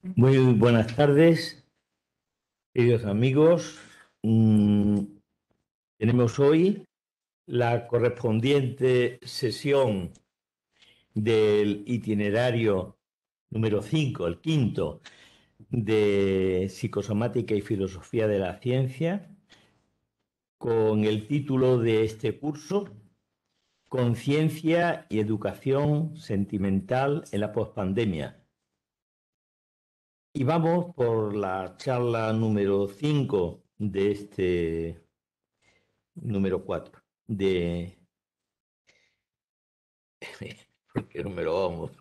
Muy buenas tardes, queridos amigos. Mm, Tenemos hoy la correspondiente sesión del itinerario número 5, el quinto, de Psicosomática y Filosofía de la Ciencia, con el título de este curso, Conciencia y Educación Sentimental en la Postpandemia. Y vamos por la charla número 5 de este número 4 de... ¿Por qué número vamos?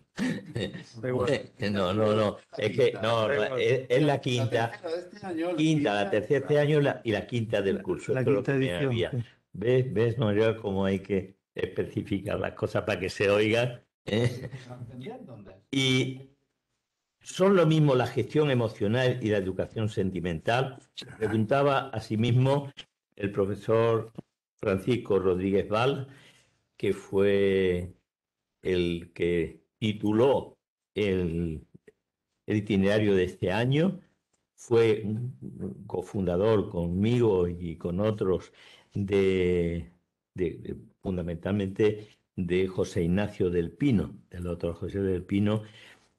Da igual. No, es que no, Da no, igual. es la quinta, la tercera este año y la quinta del curso. La Esto es lo quinta que me edición, había. sí. ¿Ves, Manuel, cómo hay que especificar las cosas para que se oigan? Y ¿son lo mismo la gestión emocional y la educación sentimental? Preguntaba asimismo el profesor Francisco Rodríguez Val, que fue el que tituló el, el itinerario de este año, fue un cofundador conmigo y con otros fundamentalmente de José Ignacio del Pino, del otro José del Pino,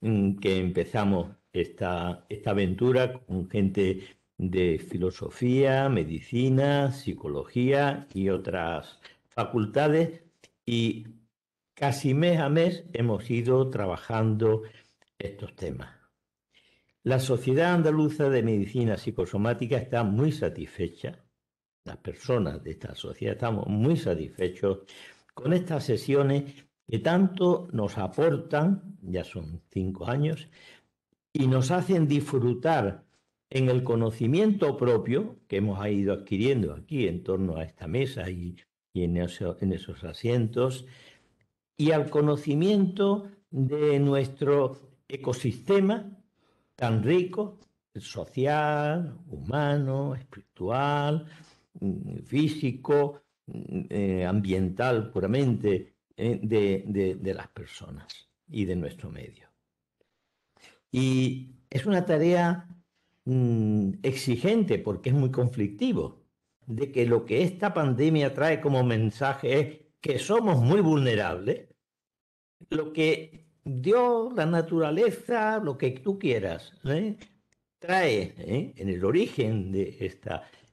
que empezamos esta aventura con gente de filosofía, medicina, psicología y otras facultades, y casi mes a mes hemos ido trabajando estos temas. La Sociedad Andaluza de Medicina Psicosomática está muy satisfecha, las personas de esta sociedad estamos muy satisfechos con estas sesiones que tanto nos aportan, ya son 5 años, y nos hacen disfrutar en el conocimiento propio que hemos ido adquiriendo aquí en torno a esta mesa y en esos asientos, y al conocimiento de nuestro ecosistema tan rico, social, humano, espiritual, físico, ambiental puramente, de las personas y de nuestro medio. Y es una tarea exigente porque es muy conflictivo, de que lo que esta pandemia trae como mensaje es que somos muy vulnerables, lo que Dios, la naturaleza, lo que tú quieras, trae, en el origen de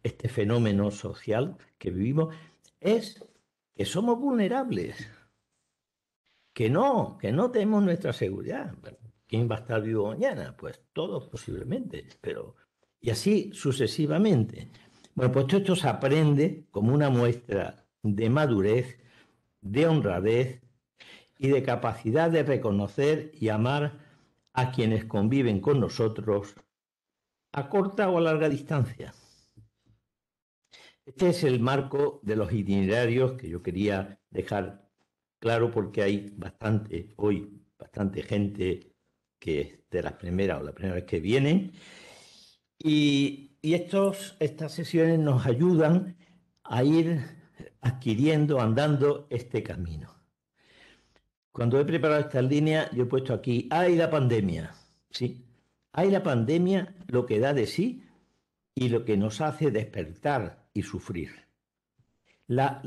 este fenómeno social que vivimos, es que somos vulnerables, que no tenemos nuestra seguridad. Bueno, ¿quién va a estar vivo mañana? Pues todos posiblemente, pero... Y así sucesivamente. Bueno, pues todo esto se aprende como una muestra de madurez, de honradez y de capacidad de reconocer y amar a quienes conviven con nosotros a corta o a larga distancia. Este es el marco de los itinerarios que yo quería dejar claro, porque hay bastante gente que es de las primeras o la primera vez que vienen, y estas sesiones nos ayudan a ir adquiriendo, andando este camino. Cuando he preparado esta línea, yo he puesto aquí, hay la pandemia. Sí, hay la pandemia, lo que da de sí y lo que nos hace despertar y sufrir. La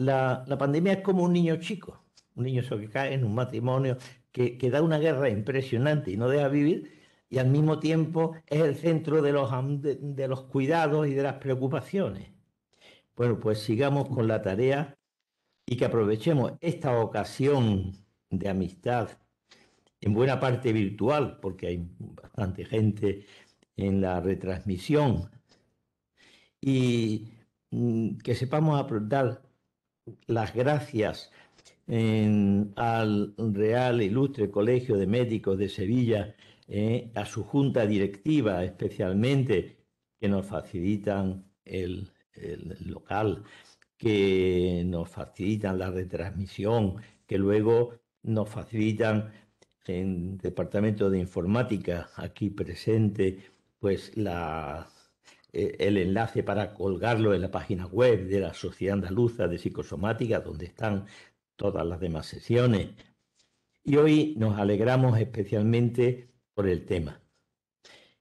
pandemia es como un niño chico, un niño que cae en un matrimonio, que da una guerra impresionante y no deja vivir, y al mismo tiempo es el centro de los cuidados y de las preocupaciones. Bueno, pues sigamos con la tarea y que aprovechemos esta ocasión de amistad, en buena parte virtual, porque hay bastante gente en la retransmisión, y que sepamos dar las gracias al Real Ilustre Colegio de Médicos de Sevilla, a su junta directiva especialmente, que nos facilitan el local, que nos facilitan la retransmisión, que luego nos facilitan en Departamento de Informática, aquí presente, pues el enlace para colgarlo en la página web de la Sociedad Andaluza de Psicosomática, donde están todas las demás sesiones. Y hoy nos alegramos especialmente por el tema.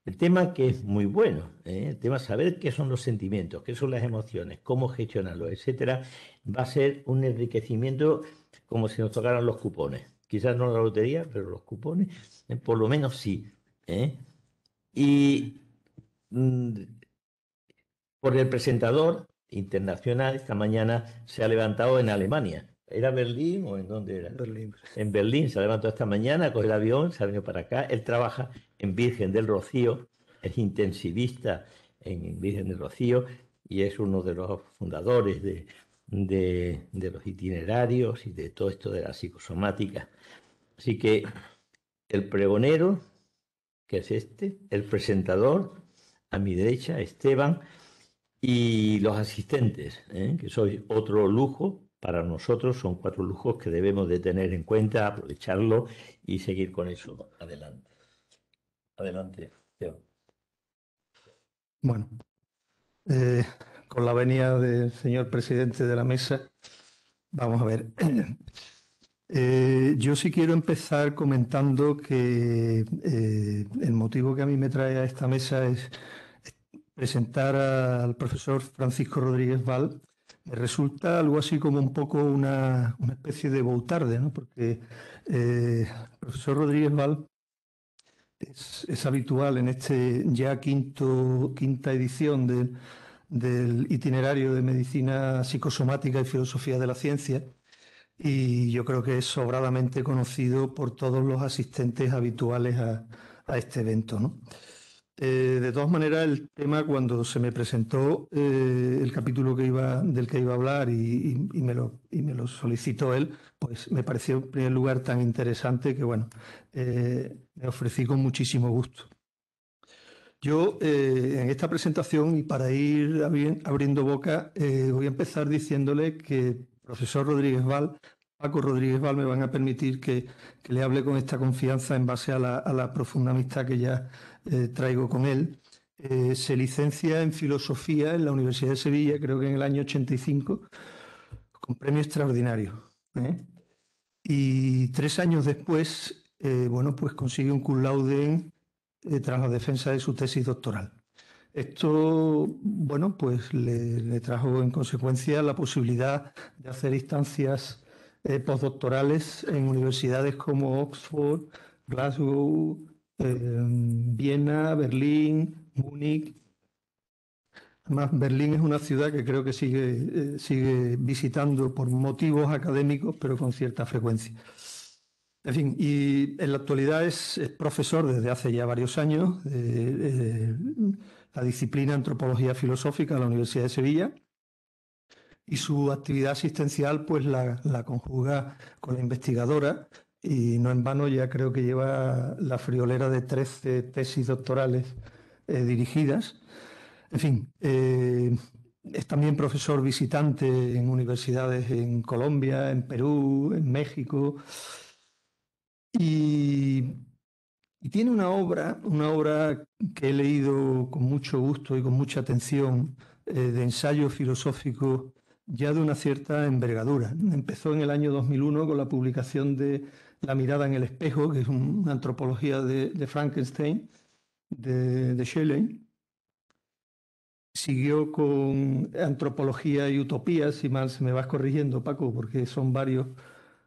El tema que es muy bueno, el tema saber qué son los sentimientos, qué son las emociones, cómo gestionarlos, etcétera, va a ser un enriquecimiento como si nos tocaran los cupones. Quizás no la lotería, pero los cupones, por lo menos sí. ¿Eh? Y mm, por el presentador internacional, esta mañana se ha levantado en Alemania. ¿Era Berlín o en dónde era? Berlín. En Berlín se ha levantado esta mañana, coge el avión, se ha venido para acá. Él trabaja en Virgen del Rocío, es intensivista en Virgen del Rocío y es uno de los fundadores de los itinerarios y de todo esto de la psicosomática. Así que el pregonero, que es este, el presentador, a mi derecha, Esteban, y los asistentes, que sois otro lujo para nosotros, son 4 lujos que debemos de tener en cuenta, aprovecharlo y seguir con eso adelante. Adelante, Esteban. Bueno, eh, con la venia del señor presidente de la mesa, vamos a ver. Yo sí quiero empezar comentando que el motivo que a mí me trae a esta mesa es presentar al profesor Francisco Rodríguez Val. Me resulta algo así como un poco una especie de boutarde, ¿no? Porque el profesor Rodríguez Val es habitual en este ya quinta edición del itinerario de medicina psicosomática y filosofía de la ciencia, y yo creo que es sobradamente conocido por todos los asistentes habituales a este evento, ¿no? De todas maneras, el tema, cuando se me presentó el capítulo del que iba a hablar y me lo solicitó él, pues me pareció en primer lugar tan interesante que, bueno, me ofrecí con muchísimo gusto. Yo, en esta presentación, y para ir abriendo boca, voy a empezar diciéndole que el profesor Rodríguez Val, Paco Rodríguez Val, me van a permitir que le hable con esta confianza en base a la profunda amistad que ya traigo con él. Se licencia en Filosofía en la Universidad de Sevilla, creo que en el año 85, con premio extraordinario. Y 3 años después, bueno, pues consigue un cum laude tras la defensa de su tesis doctoral. Esto, bueno, pues le trajo en consecuencia la posibilidad de hacer instancias postdoctorales en universidades como Oxford, Glasgow, Viena, Berlín, Múnich. Además, Berlín es una ciudad que creo que sigue visitando por motivos académicos, pero con cierta frecuencia. En fin, y en la actualidad es profesor desde hace ya varios años de la disciplina Antropología Filosófica de la Universidad de Sevilla, y su actividad asistencial pues la conjuga con la investigadora, y no en vano ya creo que lleva la friolera de 13 tesis doctorales dirigidas. En fin, es también profesor visitante en universidades en Colombia, en Perú, en México. Y tiene una obra que he leído con mucho gusto y con mucha atención, de ensayo filosófico ya de una cierta envergadura. Empezó en el año 2001 con la publicación de La mirada en el espejo, que es una antropología de Frankenstein, de Schelling. Siguió con Antropología y Utopía, si mal se me vas corrigiendo, Paco, porque son varios.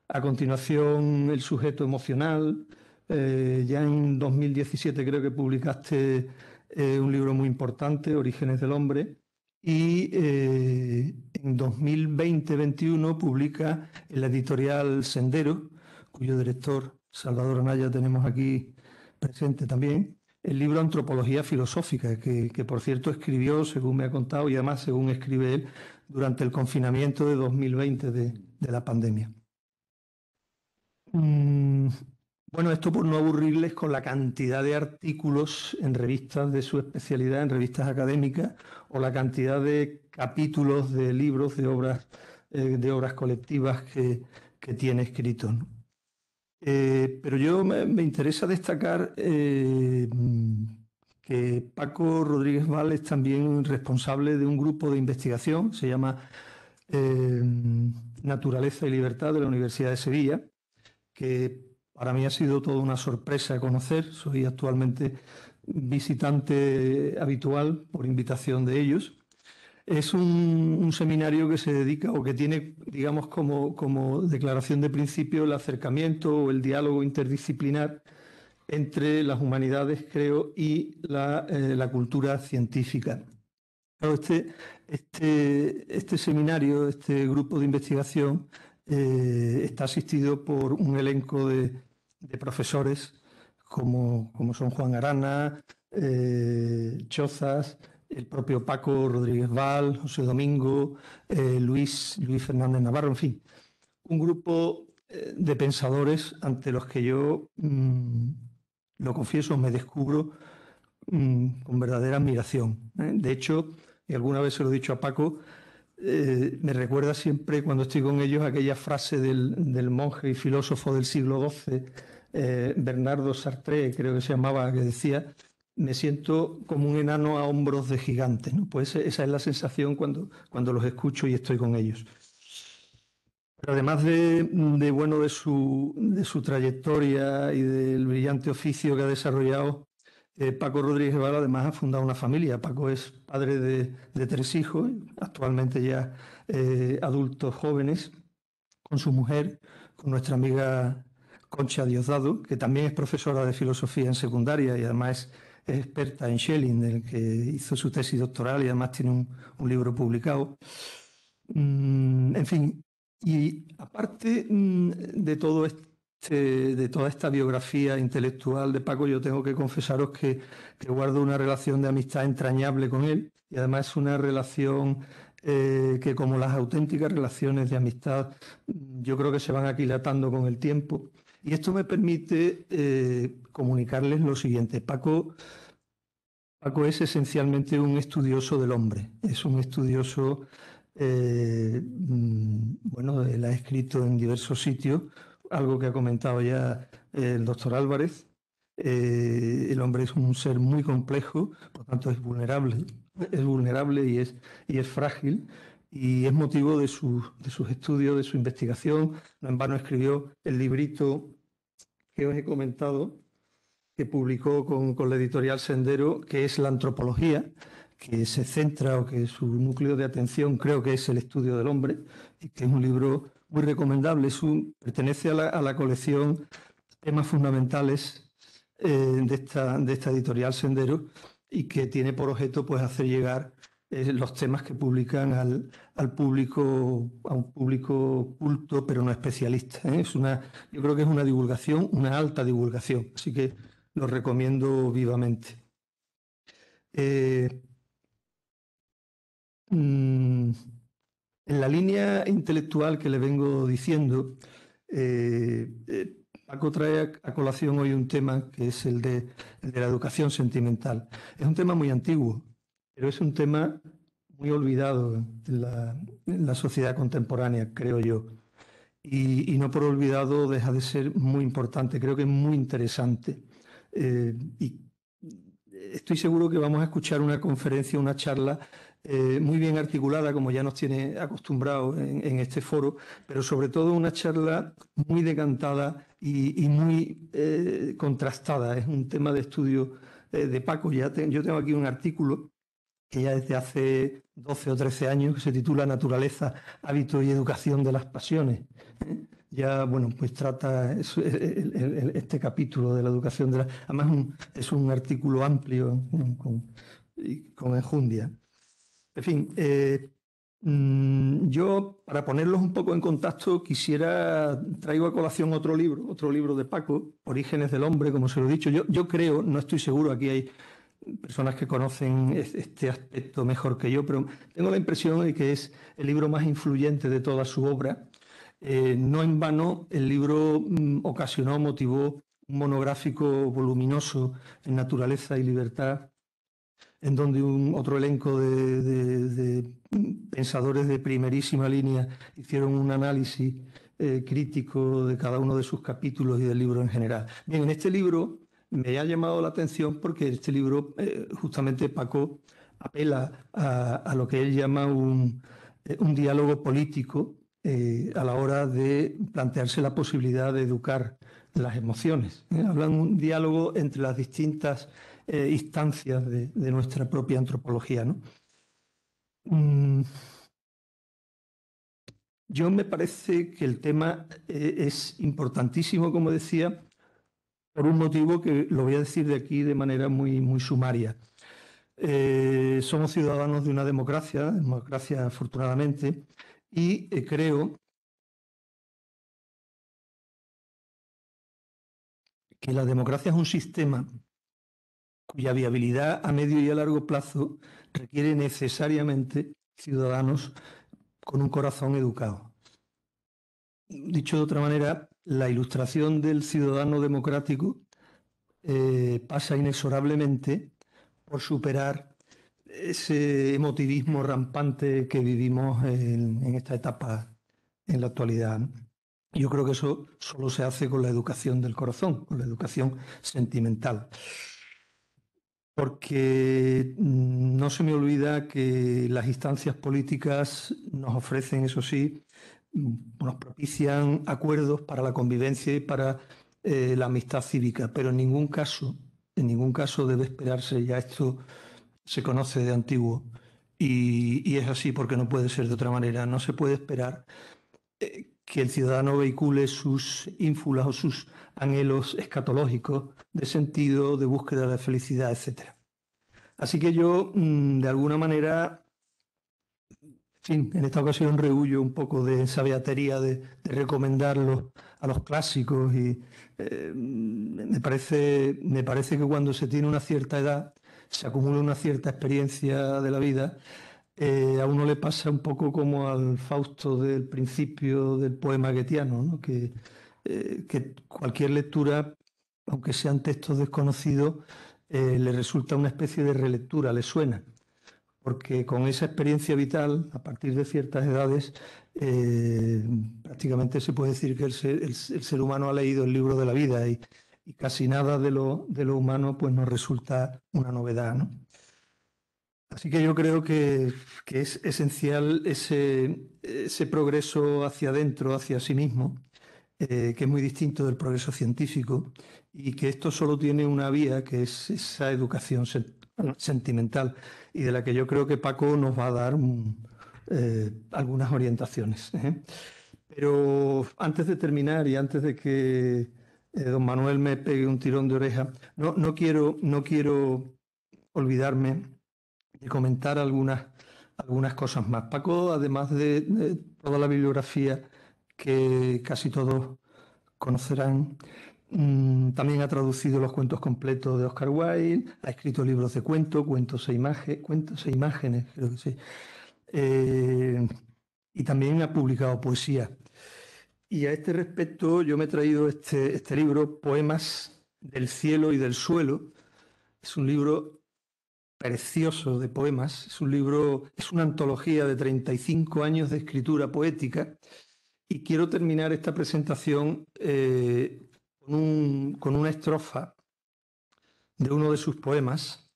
A continuación, El sujeto emocional. Ya en 2017 creo que publicaste un libro muy importante, Orígenes del hombre. Y en 2020-21 publica en la editorial Sendero, cuyo director, Salvador Anaya, tenemos aquí presente también, el libro Antropología Filosófica, que por cierto escribió, según me ha contado, y además según escribe él, durante el confinamiento de 2020 de la pandemia. Bueno, esto por no aburrirles con la cantidad de artículos en revistas de su especialidad, en revistas académicas, o la cantidad de capítulos de libros, de obras colectivas que tiene escritos, ¿no? Pero yo me interesa destacar que Paco Rodríguez Val es también responsable de un grupo de investigación, se llama Naturaleza y Libertad, de la Universidad de Sevilla, que para mí ha sido toda una sorpresa conocer. Soy actualmente visitante habitual por invitación de ellos. Es un seminario que se dedica o que tiene, digamos, como declaración de principio el acercamiento o el diálogo interdisciplinar entre las humanidades, creo, y la cultura científica. Claro, este seminario, este grupo de investigación, está asistido por un elenco de profesores como son Juan Arana, Chozas, el propio Paco Rodríguez Val, José Domingo, Luis Fernández Navarro, en fin, un grupo de pensadores ante los que yo, lo confieso, me descubro con verdadera admiración. De hecho, y alguna vez se lo he dicho a Paco, me recuerda siempre cuando estoy con ellos aquella frase del monje y filósofo del siglo XII, Bernardo Sartre, creo que se llamaba, que decía: me siento como un enano a hombros de gigante, ¿no? Pues esa es la sensación cuando los escucho y estoy con ellos. Pero además de su trayectoria y del brillante oficio que ha desarrollado, Paco Rodríguez Val además ha fundado una familia. Paco es padre de 3 hijos, actualmente ya adultos jóvenes, con su mujer, con nuestra amiga Concha Diosdado, que también es profesora de filosofía en secundaria y además es experta en Schelling, del que hizo su tesis doctoral y además tiene un libro publicado. En fin, y aparte de toda esta biografía intelectual de Paco, yo tengo que confesaros que guardo una relación de amistad entrañable con él, y además es una relación que, como las auténticas relaciones de amistad, yo creo que se van aquilatando con el tiempo. Y esto me permite comunicarles lo siguiente. Paco es esencialmente un estudioso del hombre, es un estudioso, bueno, él ha escrito en diversos sitios, algo que ha comentado ya el doctor Álvarez. El hombre es un ser muy complejo, por tanto es vulnerable y es frágil, y es motivo de sus estudios, de su investigación. No en vano escribió el librito que os he comentado, que publicó con la editorial Sendero, que es la antropología, que se centra, o que su núcleo de atención creo que es el estudio del hombre, y que es un libro muy recomendable. Pertenece a la colección Temas Fundamentales de esta editorial Sendero, y que tiene por objeto, pues, hacer llegar los temas que publican al público, a un público culto pero no especialista. Yo creo que es una divulgación, una alta divulgación, así que lo recomiendo vivamente. En la línea intelectual que le vengo diciendo, Paco trae a colación hoy un tema que es el de la educación sentimental. Es un tema muy antiguo, pero es un tema muy olvidado en la sociedad contemporánea, creo yo. Y no por olvidado deja de ser muy importante, creo que es muy interesante. Y estoy seguro que vamos a escuchar una conferencia, una charla muy bien articulada, como ya nos tiene acostumbrados en este foro, pero sobre todo una charla muy decantada y muy contrastada. Es un tema de estudio de Paco. Yo tengo aquí un artículo que ya desde hace 12 o 13 años, que se titula Naturaleza, hábitos y educación de las pasiones. Ya, bueno, pues trata este capítulo de la educación de la... Además, es un artículo amplio con enjundia. En fin, yo, para ponerlos un poco en contacto, traigo a colación otro libro de Paco, Orígenes del hombre, como se lo he dicho. Yo creo, no estoy seguro, aquí hay personas que conocen este aspecto mejor que yo, pero tengo la impresión de que es el libro más influyente de toda su obra. No en vano, el libro motivó un monográfico voluminoso en Naturaleza y Libertad, en donde otro elenco de pensadores de primerísima línea hicieron un análisis crítico de cada uno de sus capítulos y del libro en general. Bien, en este libro me ha llamado la atención porque este libro, justamente Paco, apela a lo que él llama un diálogo político a la hora de plantearse la posibilidad de educar las emociones. Hablan de un diálogo entre las distintas instancias de nuestra propia antropología, ¿no? Yo me parece que el tema es importantísimo, como decía, por un motivo que lo voy a decir de aquí de manera muy, muy sumaria. Somos ciudadanos de una democracia afortunadamente, y creo que la democracia es un sistema cuya viabilidad a medio y a largo plazo requiere necesariamente ciudadanos con un corazón educado. Dicho de otra manera, la ilustración del ciudadano democrático pasa inexorablemente por superar ese emotivismo rampante que vivimos en esta etapa en la actualidad, ¿no? Yo creo que eso solo se hace con la educación del corazón, con la educación sentimental. Porque no se me olvida que las instancias políticas nos ofrecen, eso sí, nos propician acuerdos para la convivencia y para la amistad cívica, pero en ningún caso debe esperarse, ya esto se conoce de antiguo y es así porque no puede ser de otra manera, no se puede esperar que el ciudadano vehicule sus ínfulas o sus anhelos escatológicos de sentido, de búsqueda de felicidad, etc. Así que yo, de alguna manera, en esta ocasión rehuyo un poco de esa beatería de recomendarlo a los clásicos y me parece que cuando se tiene una cierta edad, se acumula una cierta experiencia de la vida, a uno le pasa un poco como al Fausto del principio del poema goetheano, ¿no? Que cualquier lectura, aunque sean textos desconocidos, le resulta una especie de relectura, le suena, porque con esa experiencia vital, a partir de ciertas edades, prácticamente se puede decir que el ser humano ha leído el libro de la vida y casi nada de lo humano pues nos resulta una novedad, ¿no? Así que yo creo que es esencial ese progreso hacia adentro, hacia sí mismo, que es muy distinto del progreso científico y que esto solo tiene una vía, que es esa educación sentimental y de la que yo creo que Paco nos va a dar algunas orientaciones, ¿eh? Pero antes de terminar y antes de que don Manuel me pegue un tirón de oreja, no quiero olvidarme de comentar algunas cosas más. Paco, además de toda la bibliografía que casi todos conocerán, también ha traducido los cuentos completos de Oscar Wilde, ha escrito libros de cuentos e imágenes, creo que sí. Y también ha publicado poesía. Y a este respecto yo me he traído este libro, Poemas del cielo y del suelo. Es un libro precioso de poemas. Es una antología de 35 años de escritura poética y quiero terminar esta presentación con una estrofa de uno de sus poemas.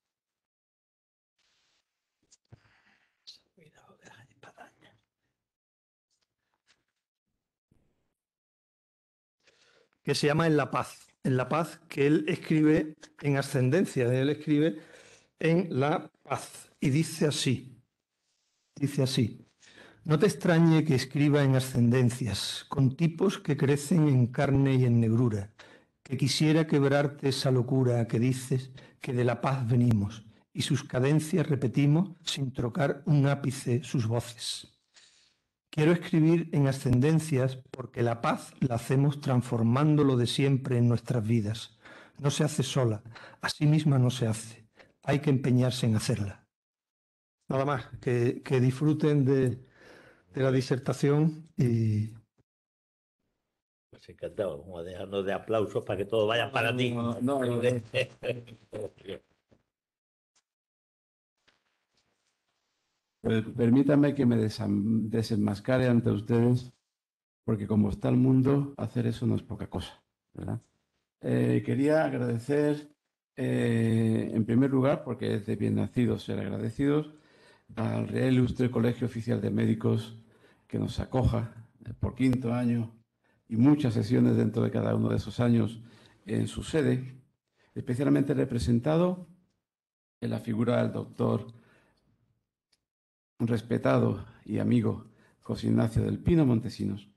Que se llama En la paz. En la paz, que él escribe en ascendencia, él escribe en la paz. Y dice así. No te extrañe que escriba en ascendencias, con tipos que crecen en carne y en negrura, que quisiera quebrarte esa locura que dices que de la paz venimos, y sus cadencias repetimos sin trocar un ápice sus voces. Quiero escribir en ascendencias porque la paz la hacemos transformando lo de siempre en nuestras vidas. No se hace sola, a sí misma no se hace. Hay que empeñarse en hacerla. Nada más, que disfruten de la disertación y... Pues encantado, vamos a dejarnos de aplausos para que todo vaya para ti. No. Pues permítame que me desenmascare ante ustedes, porque como está el mundo, hacer eso no es poca cosa, ¿verdad? Quería agradecer, en primer lugar, porque es de bien nacidos ser agradecidos, al Real Ilustre Colegio Oficial de Médicos que nos acoja por 5º año y muchas sesiones dentro de cada uno de esos años en su sede, especialmente representado en la figura del doctor respetado y amigo José Ignacio del Pino Montesinos.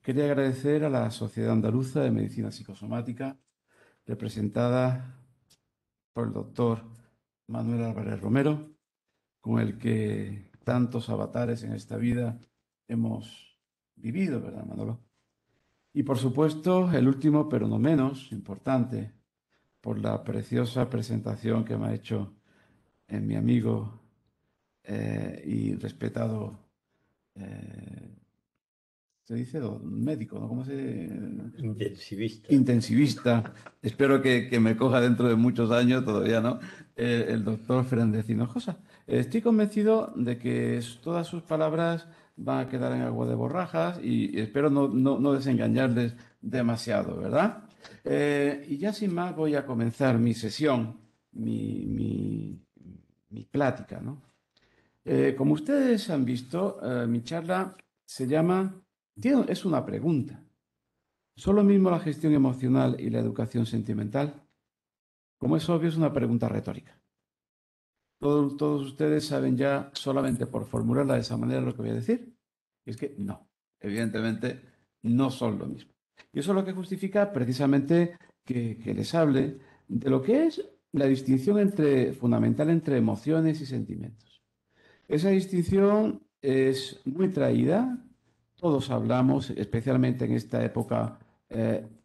Quería agradecer a la Sociedad Andaluza de Medicina Psicosomática, representada por el doctor Manuel Álvarez Romero, con el que tantos avatares en esta vida hemos vivido, ¿verdad, Manolo? Y por supuesto, el último, pero no menos importante, por la preciosa presentación que me ha hecho mi amigo y respetado, se dice médico, ¿no? ¿Cómo se...? Intensivista. Intensivista. Espero que me coja dentro de muchos años, todavía no, el doctor Fernández Hinojosa. Estoy convencido de que todas sus palabras van a quedar en agua de borrajas y espero no desengañarles demasiado, ¿verdad? Y ya sin más voy a comenzar mi sesión, mi plática, ¿no? Como ustedes han visto, mi charla se llama, es una pregunta. ¿Son lo mismo la gestión emocional y la educación sentimental? Como es obvio, es una pregunta retórica. Todos ustedes saben ya, solamente por formularla de esa manera, lo que voy a decir. Y es que no, evidentemente no son lo mismo. Y eso es lo que justifica precisamente que les hable de lo que es la distinción fundamental entre emociones y sentimientos. Esa distinción es muy traída. Todos hablamos, especialmente en esta época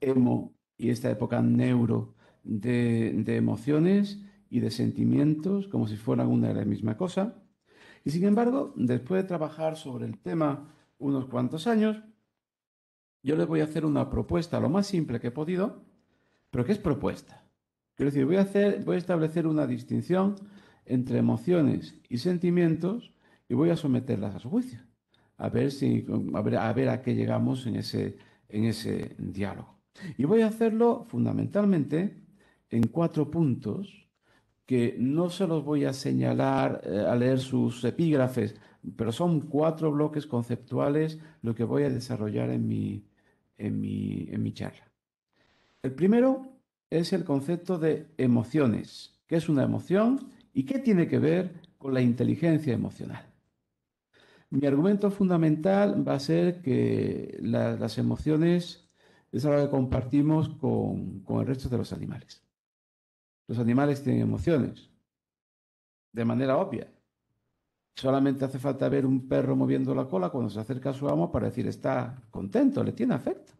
emo y esta época neuro, de emociones y de sentimientos como si fueran una y la misma cosa. Y sin embargo, después de trabajar sobre el tema unos cuantos años, yo les voy a hacer una propuesta lo más simple que he podido, pero que es propuesta. Quiero decir, voy a establecer una distinción entre emociones y sentimientos y voy a someterlas a su juicio. A ver a qué llegamos en ese diálogo. Y voy a hacerlo fundamentalmente en 4 puntos que no se los voy a señalar a leer sus epígrafes, pero son 4 bloques conceptuales lo que voy a desarrollar en mi charla. El primero es el concepto de emociones. ¿Qué es una emoción y qué tiene que ver con la inteligencia emocional? Mi argumento fundamental va a ser que las emociones es algo que compartimos con el resto de los animales. Los animales tienen emociones, de manera obvia. Solamente hace falta ver un perro moviendo la cola cuando se acerca a su amo para decir está contento, le tiene afecto.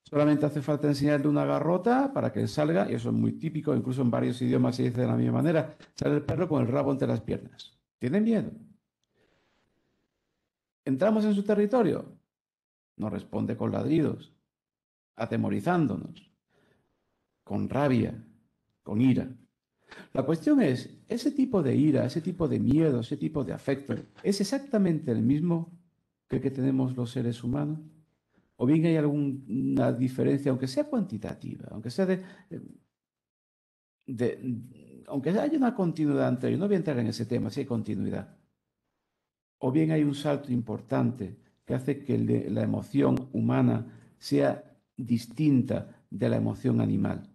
Solamente hace falta enseñarle una garrota para que salga, y eso es muy típico, incluso en varios idiomas se dice de la misma manera, sale el perro con el rabo entre las piernas. Tiene miedo. Entramos en su territorio, nos responde con ladridos, atemorizándonos, con rabia, con ira. La cuestión es, ese tipo de ira, ese tipo de miedo, ese tipo de afecto, ¿es exactamente el mismo que el que tenemos los seres humanos? ¿O bien hay alguna diferencia, aunque sea cuantitativa, aunque sea aunque haya una continuidad entre ellos? No voy a entrar en ese tema, si hay continuidad. O bien hay un salto importante que hace que la emoción humana sea distinta de la emoción animal.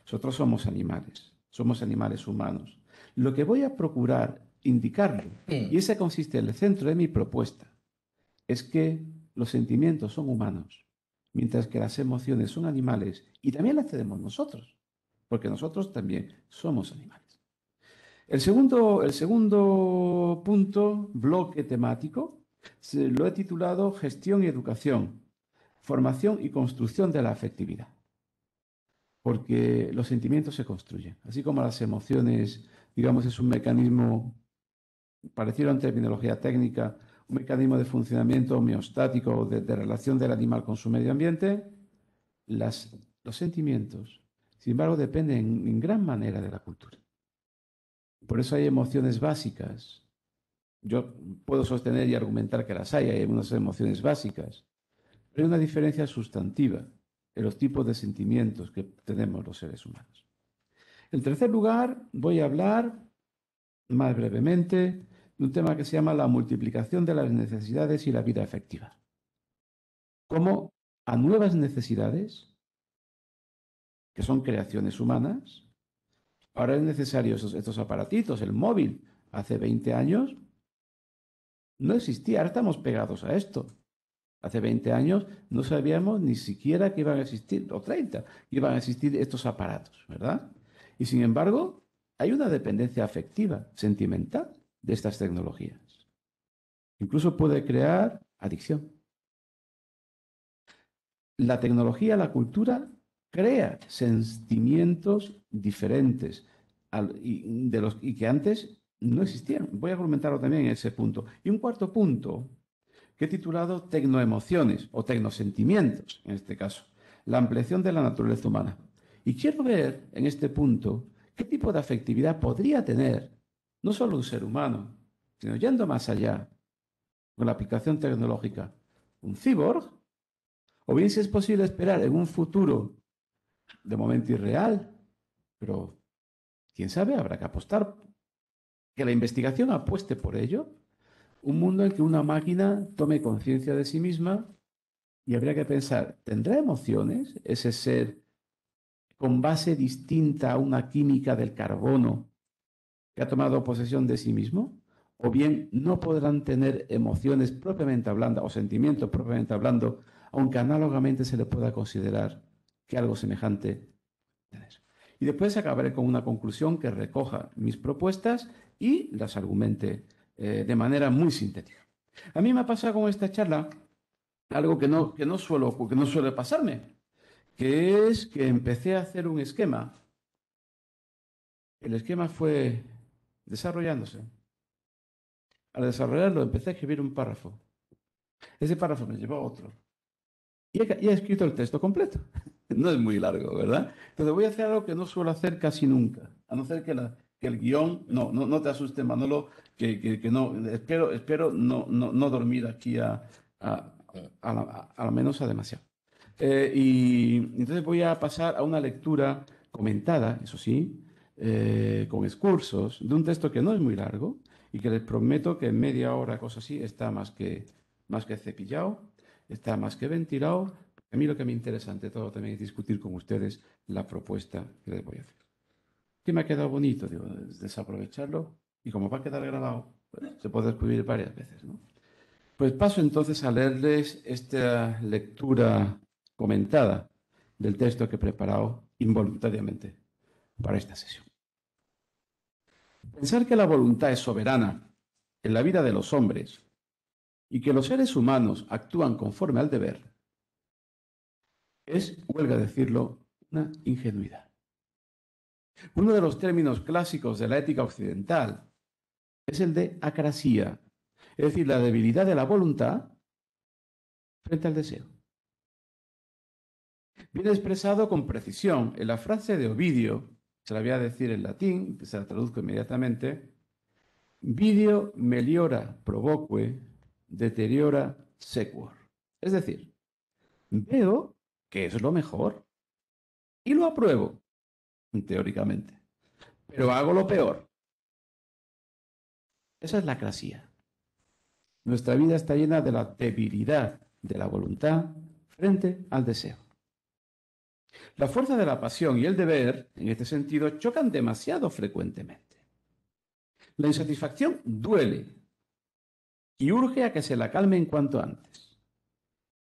Nosotros somos animales humanos. Lo que voy a procurar indicarle, y ese consiste en el centro de mi propuesta, es que los sentimientos son humanos, mientras que las emociones son animales, y también las tenemos nosotros, porque nosotros también somos animales. El segundo punto, bloque temático, lo he titulado Gestión y Educación, Formación y Construcción de la Afectividad. Porque los sentimientos se construyen, así como las emociones, digamos, es un mecanismo, parecido en terminología técnica, un mecanismo de funcionamiento homeostático de relación del animal con su medio ambiente, los sentimientos, sin embargo, dependen en gran manera de la cultura. Por eso hay emociones básicas. Yo puedo sostener y argumentar que las hay unas emociones básicas, pero hay una diferencia sustantiva en los tipos de sentimientos que tenemos los seres humanos. En tercer lugar, voy a hablar más brevemente de un tema que se llama la multiplicación de las necesidades y la vida afectiva. Cómo a nuevas necesidades que son creaciones humanas. Ahora es necesario estos aparatitos. El móvil hace 20 años no existía, ahora estamos pegados a esto. Hace 20 años no sabíamos ni siquiera que iban a existir, o 30, que iban a existir estos aparatos, ¿verdad? Y sin embargo, hay una dependencia afectiva, sentimental de estas tecnologías. Incluso puede crear adicción. La tecnología, la cultura, crea sentimientos diferentes y que antes no existían. Voy a argumentarlo también en ese punto. Y un cuarto punto que he titulado Tecnoemociones o Tecnosentimientos, en este caso, la ampliación de la naturaleza humana. Y quiero ver en este punto qué tipo de afectividad podría tener no solo un ser humano, sino yendo más allá, con la aplicación tecnológica, un cyborg, o bien si es posible esperar en un futuro de momento irreal, pero quién sabe, habrá que apostar, que la investigación apueste por ello, un mundo en que una máquina tome conciencia de sí misma y habría que pensar, ¿tendrá emociones ese ser con base distinta a una química del carbono que ha tomado posesión de sí mismo? ¿O bien no podrán tener emociones propiamente hablando o sentimientos propiamente hablando, aunque análogamente se le pueda considerar que algo semejante tener? Y después acabaré con una conclusión que recoja mis propuestas y las argumente de manera muy sintética. A mí me ha pasado con esta charla algo que no suele pasarme, que es que empecé a hacer un esquema. El esquema fue desarrollándose. Al desarrollarlo empecé a escribir un párrafo. Ese párrafo me llevó a otro. Y he escrito el texto completo. No es muy largo, ¿verdad? Entonces voy a hacer algo que no suelo hacer casi nunca, a no ser que el guión, no te asustes, Manolo, que no, espero no dormir aquí a la menos a demasiado. Y entonces voy a pasar a una lectura comentada, eso sí, con excursos, de un texto que no es muy largo y que les prometo que en media hora, cosa así, está más que cepillado, está más que ventilado. A mí lo que me interesa ante todo también es discutir con ustedes la propuesta que les voy a hacer. ¿Qué me ha quedado bonito? Digo, desaprovecharlo y como va a quedar grabado, pues, se puede escribir varias veces, ¿no? Pues paso entonces a leerles esta lectura comentada del texto que he preparado involuntariamente para esta sesión. Pensar que la voluntad es soberana en la vida de los hombres y que los seres humanos actúan conforme al deber es, huelga decirlo, una ingenuidad. Uno de los términos clásicos de la ética occidental es el de acrasía, es decir, la debilidad de la voluntad frente al deseo. Viene expresado con precisión en la frase de Ovidio, se la voy a decir en latín, que se la traduzco inmediatamente: Vidio meliora provoque, deteriora sequor. Es decir, veo que es lo mejor y lo apruebo, teóricamente, pero hago lo peor. Esa es la acrasía. Nuestra vida está llena de la debilidad de la voluntad frente al deseo. La fuerza de la pasión y el deber, en este sentido, chocan demasiado frecuentemente. La insatisfacción duele y urge a que se la calme en cuanto antes.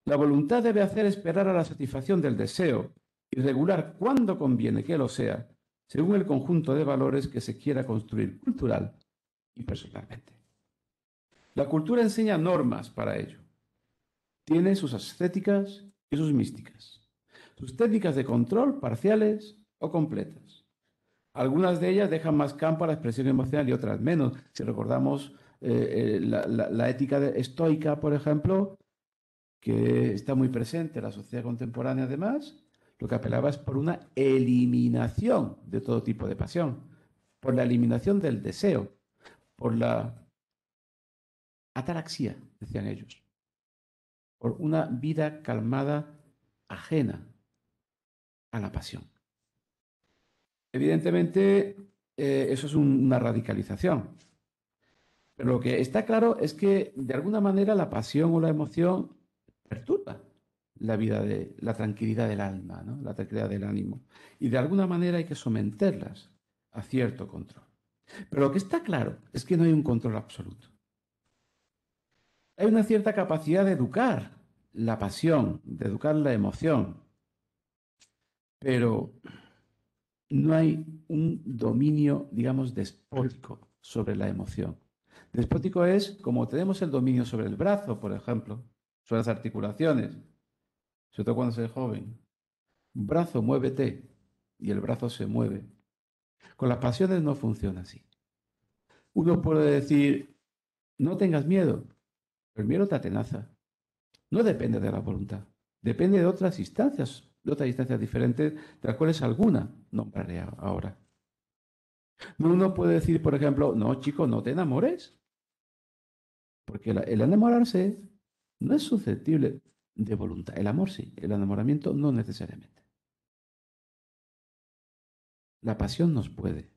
La voluntad debe hacer esperar a la satisfacción del deseo y regular cuándo conviene que lo sea, según el conjunto de valores que se quiera construir cultural y personalmente. La cultura enseña normas para ello. Tiene sus ascéticas y sus místicas, sus técnicas de control parciales o completas. Algunas de ellas dejan más campo a la expresión emocional y otras menos. Si recordamos la ética estoica, por ejemplo, que está muy presente en la sociedad contemporánea además, lo que apelaba es por una eliminación de todo tipo de pasión, por la eliminación del deseo, por la ataraxia, decían ellos, por una vida calmada ajena a la pasión. Evidentemente, eso es una radicalización. Pero lo que está claro es que, de alguna manera, la pasión o la emoción perturba, la vida la tranquilidad del alma, ¿no? La tranquilidad del ánimo. Y de alguna manera hay que someterlas a cierto control. Pero lo que está claro es que no hay un control absoluto. Hay una cierta capacidad de educar la pasión, de educar la emoción, pero no hay un dominio, digamos, despótico sobre la emoción. Despótico es como tenemos el dominio sobre el brazo, por ejemplo, sobre las articulaciones, sobre todo cuando se es joven. Brazo, muévete, y el brazo se mueve. Con las pasiones no funciona así. Uno puede decir, no tengas miedo, pero el miedo te atenaza. No depende de la voluntad, depende de otras instancias diferentes, de las cuales alguna nombraré ahora. Uno puede decir, por ejemplo, no, chico, no te enamores, porque el enamorarse no es susceptible de voluntad. El amor sí, el enamoramiento no necesariamente. La pasión nos puede,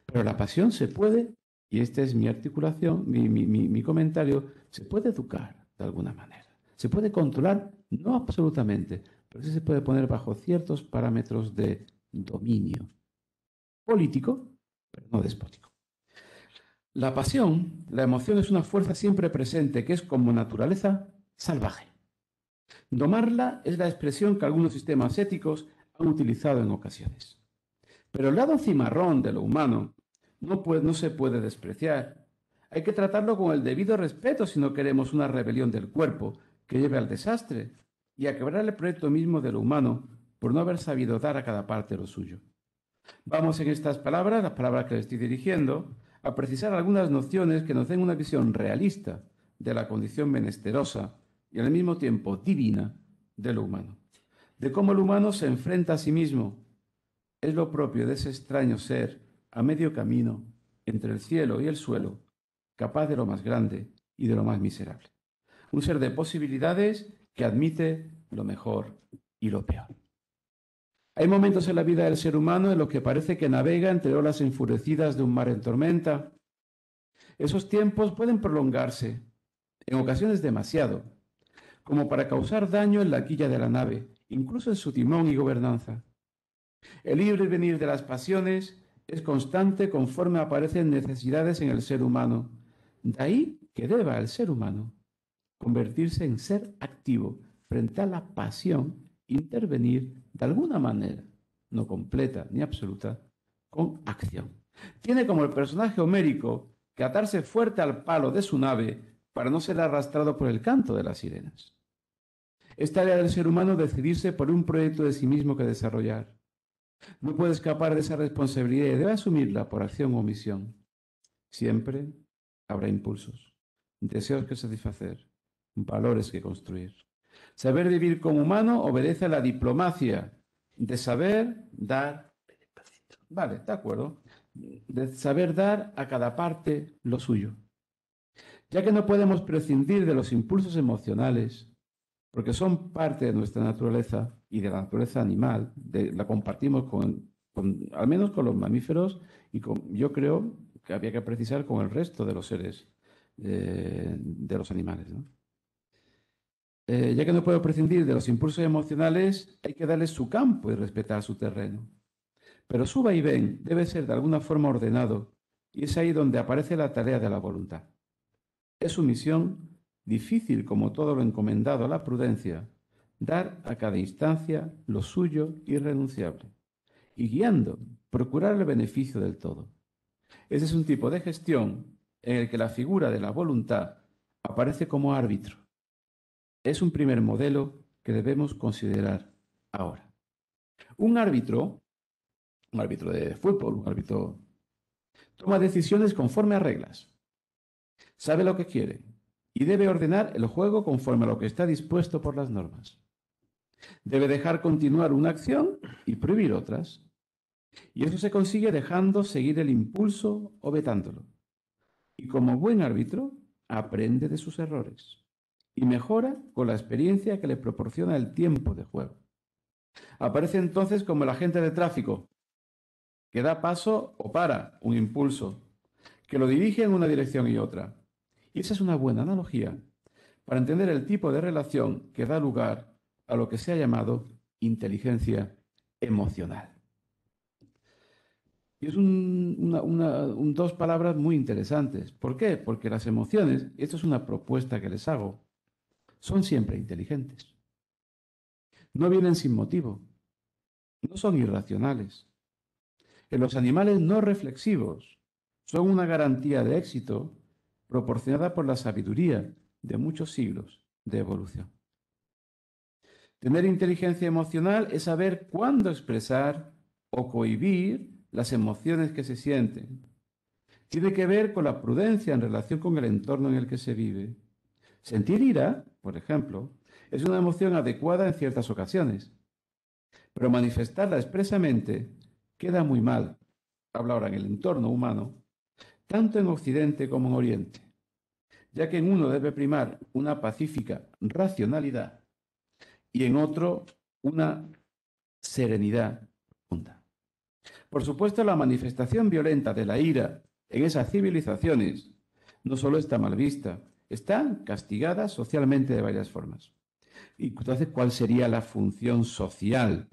pero la pasión se puede, y esta es mi articulación, mi comentario, se puede educar de alguna manera. Se puede controlar, no absolutamente, pero sí se puede poner bajo ciertos parámetros de dominio político, pero no despótico. La pasión, la emoción es una fuerza siempre presente que es como naturaleza salvaje. Domarla es la expresión que algunos sistemas éticos han utilizado en ocasiones. Pero el lado cimarrón de lo humano no se puede despreciar. Hay que tratarlo con el debido respeto si no queremos una rebelión del cuerpo que lleve al desastre y a quebrar el proyecto mismo de lo humano por no haber sabido dar a cada parte lo suyo. Vamos en estas palabras, las palabras que le estoy dirigiendo, a precisar algunas nociones que nos den una visión realista de la condición menesterosa y al mismo tiempo divina de lo humano. De cómo el humano se enfrenta a sí mismo. Es lo propio de ese extraño ser a medio camino entre el cielo y el suelo, capaz de lo más grande y de lo más miserable. Un ser de posibilidades que admite lo mejor y lo peor. Hay momentos en la vida del ser humano en los que parece que navega entre olas enfurecidas de un mar en tormenta. Esos tiempos pueden prolongarse, en ocasiones demasiado, como para causar daño en la quilla de la nave, incluso en su timón y gobernanza. El ir y venir de las pasiones es constante conforme aparecen necesidades en el ser humano. De ahí que deba el ser humano convertirse en ser activo frente a la pasión, intervenir de alguna manera, no completa ni absoluta, con acción. Tiene como el personaje homérico que atarse fuerte al palo de su nave para no ser arrastrado por el canto de las sirenas. Es tarea del ser humano decidirse por un proyecto de sí mismo que desarrollar. No puede escapar de esa responsabilidad y debe asumirla por acción o omisión. Siempre habrá impulsos, deseos que satisfacer, valores que construir. Saber vivir como humano obedece a la diplomacia de saber dar. Vale, de acuerdo. De saber dar a cada parte lo suyo. Ya que no podemos prescindir de los impulsos emocionales, porque son parte de nuestra naturaleza y de la naturaleza animal, la compartimos al menos con los mamíferos y yo creo que había que precisar con el resto de los seres de los animales, ¿no? Ya que no puedo prescindir de los impulsos emocionales, hay que darles su campo y respetar su terreno. Pero su vaivén debe ser de alguna forma ordenado y es ahí donde aparece la tarea de la voluntad. Es su misión, difícil como todo lo encomendado a la prudencia, dar a cada instancia lo suyo irrenunciable y guiando, procurar el beneficio del todo. Ese es un tipo de gestión en el que la figura de la voluntad aparece como árbitro. Es un primer modelo que debemos considerar ahora. Un árbitro de fútbol, un árbitro, toma decisiones conforme a reglas. Sabe lo que quiere y debe ordenar el juego conforme a lo que está dispuesto por las normas. Debe dejar continuar una acción y prohibir otras. Y eso se consigue dejando seguir el impulso o vetándolo. Y como buen árbitro, aprende de sus errores y mejora con la experiencia que le proporciona el tiempo de juego. Aparece entonces como el agente de tráfico, que da paso o para un impulso, que lo dirige en una dirección y otra. Y esa es una buena analogía para entender el tipo de relación que da lugar a lo que se ha llamado inteligencia emocional. Y es dos palabras muy interesantes. ¿Por qué? Porque las emociones, y esto es una propuesta que les hago, son siempre inteligentes. No vienen sin motivo. No son irracionales. En los animales no reflexivos son una garantía de éxito proporcionada por la sabiduría de muchos siglos de evolución. Tener inteligencia emocional es saber cuándo expresar o cohibir las emociones que se sienten. Tiene que ver con la prudencia en relación con el entorno en el que se vive. Sentir ira, por ejemplo, es una emoción adecuada en ciertas ocasiones, pero manifestarla expresamente queda muy mal, habla ahora en el entorno humano, tanto en Occidente como en Oriente, ya que en uno debe primar una pacífica racionalidad y en otro una serenidad profunda. Por supuesto, la manifestación violenta de la ira en esas civilizaciones no solo está mal vista, está castigada socialmente de varias formas. Y entonces, ¿cuál sería la función social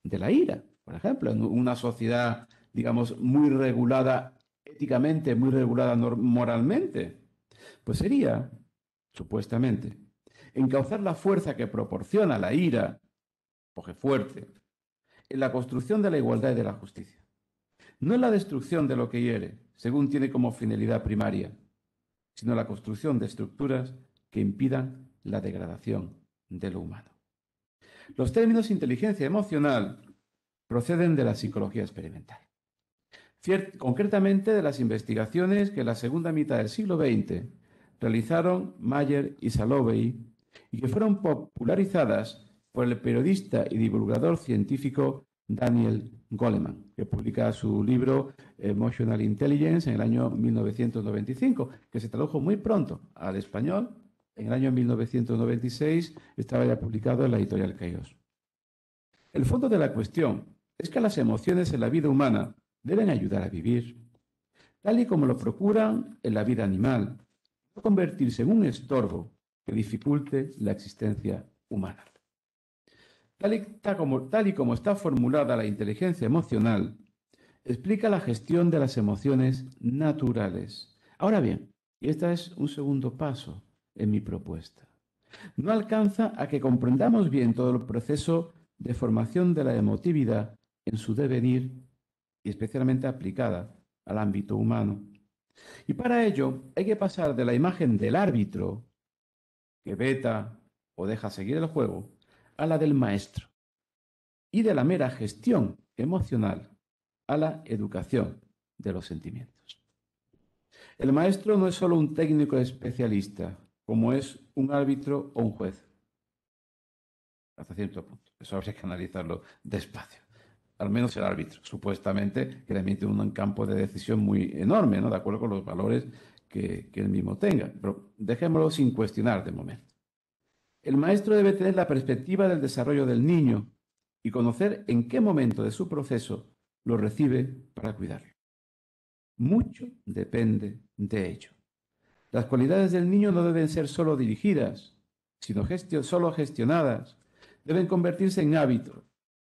de la ira? Por ejemplo, en una sociedad, digamos, muy regulada éticamente, muy regulada moralmente, pues sería, supuestamente, encauzar la fuerza que proporciona la ira, coge fuerte, en la construcción de la igualdad y de la justicia. No en la destrucción de lo que hiere, según tiene como finalidad primaria, sino la construcción de estructuras que impidan la degradación de lo humano. Los términos inteligencia emocional proceden de la psicología experimental, concretamente de las investigaciones que en la segunda mitad del siglo XX realizaron Mayer y Salovey y que fueron popularizadas por el periodista y divulgador científico Daniel Goleman, que publica su libro Emotional Intelligence en el año 1995, que se tradujo muy pronto al español. En el año 1996 estaba ya publicado en la editorial Kairos. El fondo de la cuestión es que las emociones en la vida humana deben ayudar a vivir, tal y como lo procuran en la vida animal, no convertirse en un estorbo que dificulte la existencia humana. Tal y como está formulada la inteligencia emocional, explica la gestión de las emociones naturales. Ahora bien, y este es un segundo paso en mi propuesta, no alcanza a que comprendamos bien todo el proceso de formación de la emotividad en su devenir y especialmente aplicada al ámbito humano. Y para ello hay que pasar de la imagen del árbitro que veta o deja seguir el juego a la del maestro y de la mera gestión emocional a la educación de los sentimientos. El maestro no es solo un técnico especialista, como es un árbitro o un juez. Hasta cierto punto. Eso habría que analizarlo despacio. Al menos el árbitro, supuestamente, que le tiene un campo de decisión muy enorme, ¿no? De acuerdo con los valores que él mismo tenga. Pero dejémoslo sin cuestionar de momento. El maestro debe tener la perspectiva del desarrollo del niño y conocer en qué momento de su proceso lo recibe para cuidarlo. Mucho depende de ello. Las cualidades del niño no deben ser solo dirigidas, sino solo gestionadas. Deben convertirse en hábito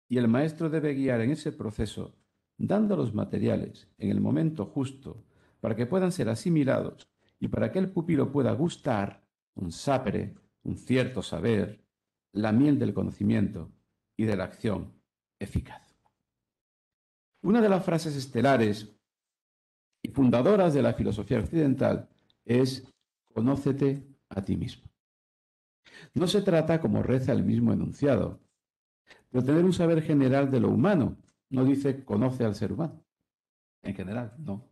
y el maestro debe guiar en ese proceso, dando los materiales en el momento justo para que puedan ser asimilados y para que el pupilo pueda gustar un sapere, un cierto saber, la miel del conocimiento y de la acción eficaz. Una de las frases estelares y fundadoras de la filosofía occidental es «Conócete a ti mismo». No se trata, como reza el mismo enunciado, de tener un saber general de lo humano. No dice «conoce al ser humano». En general, no.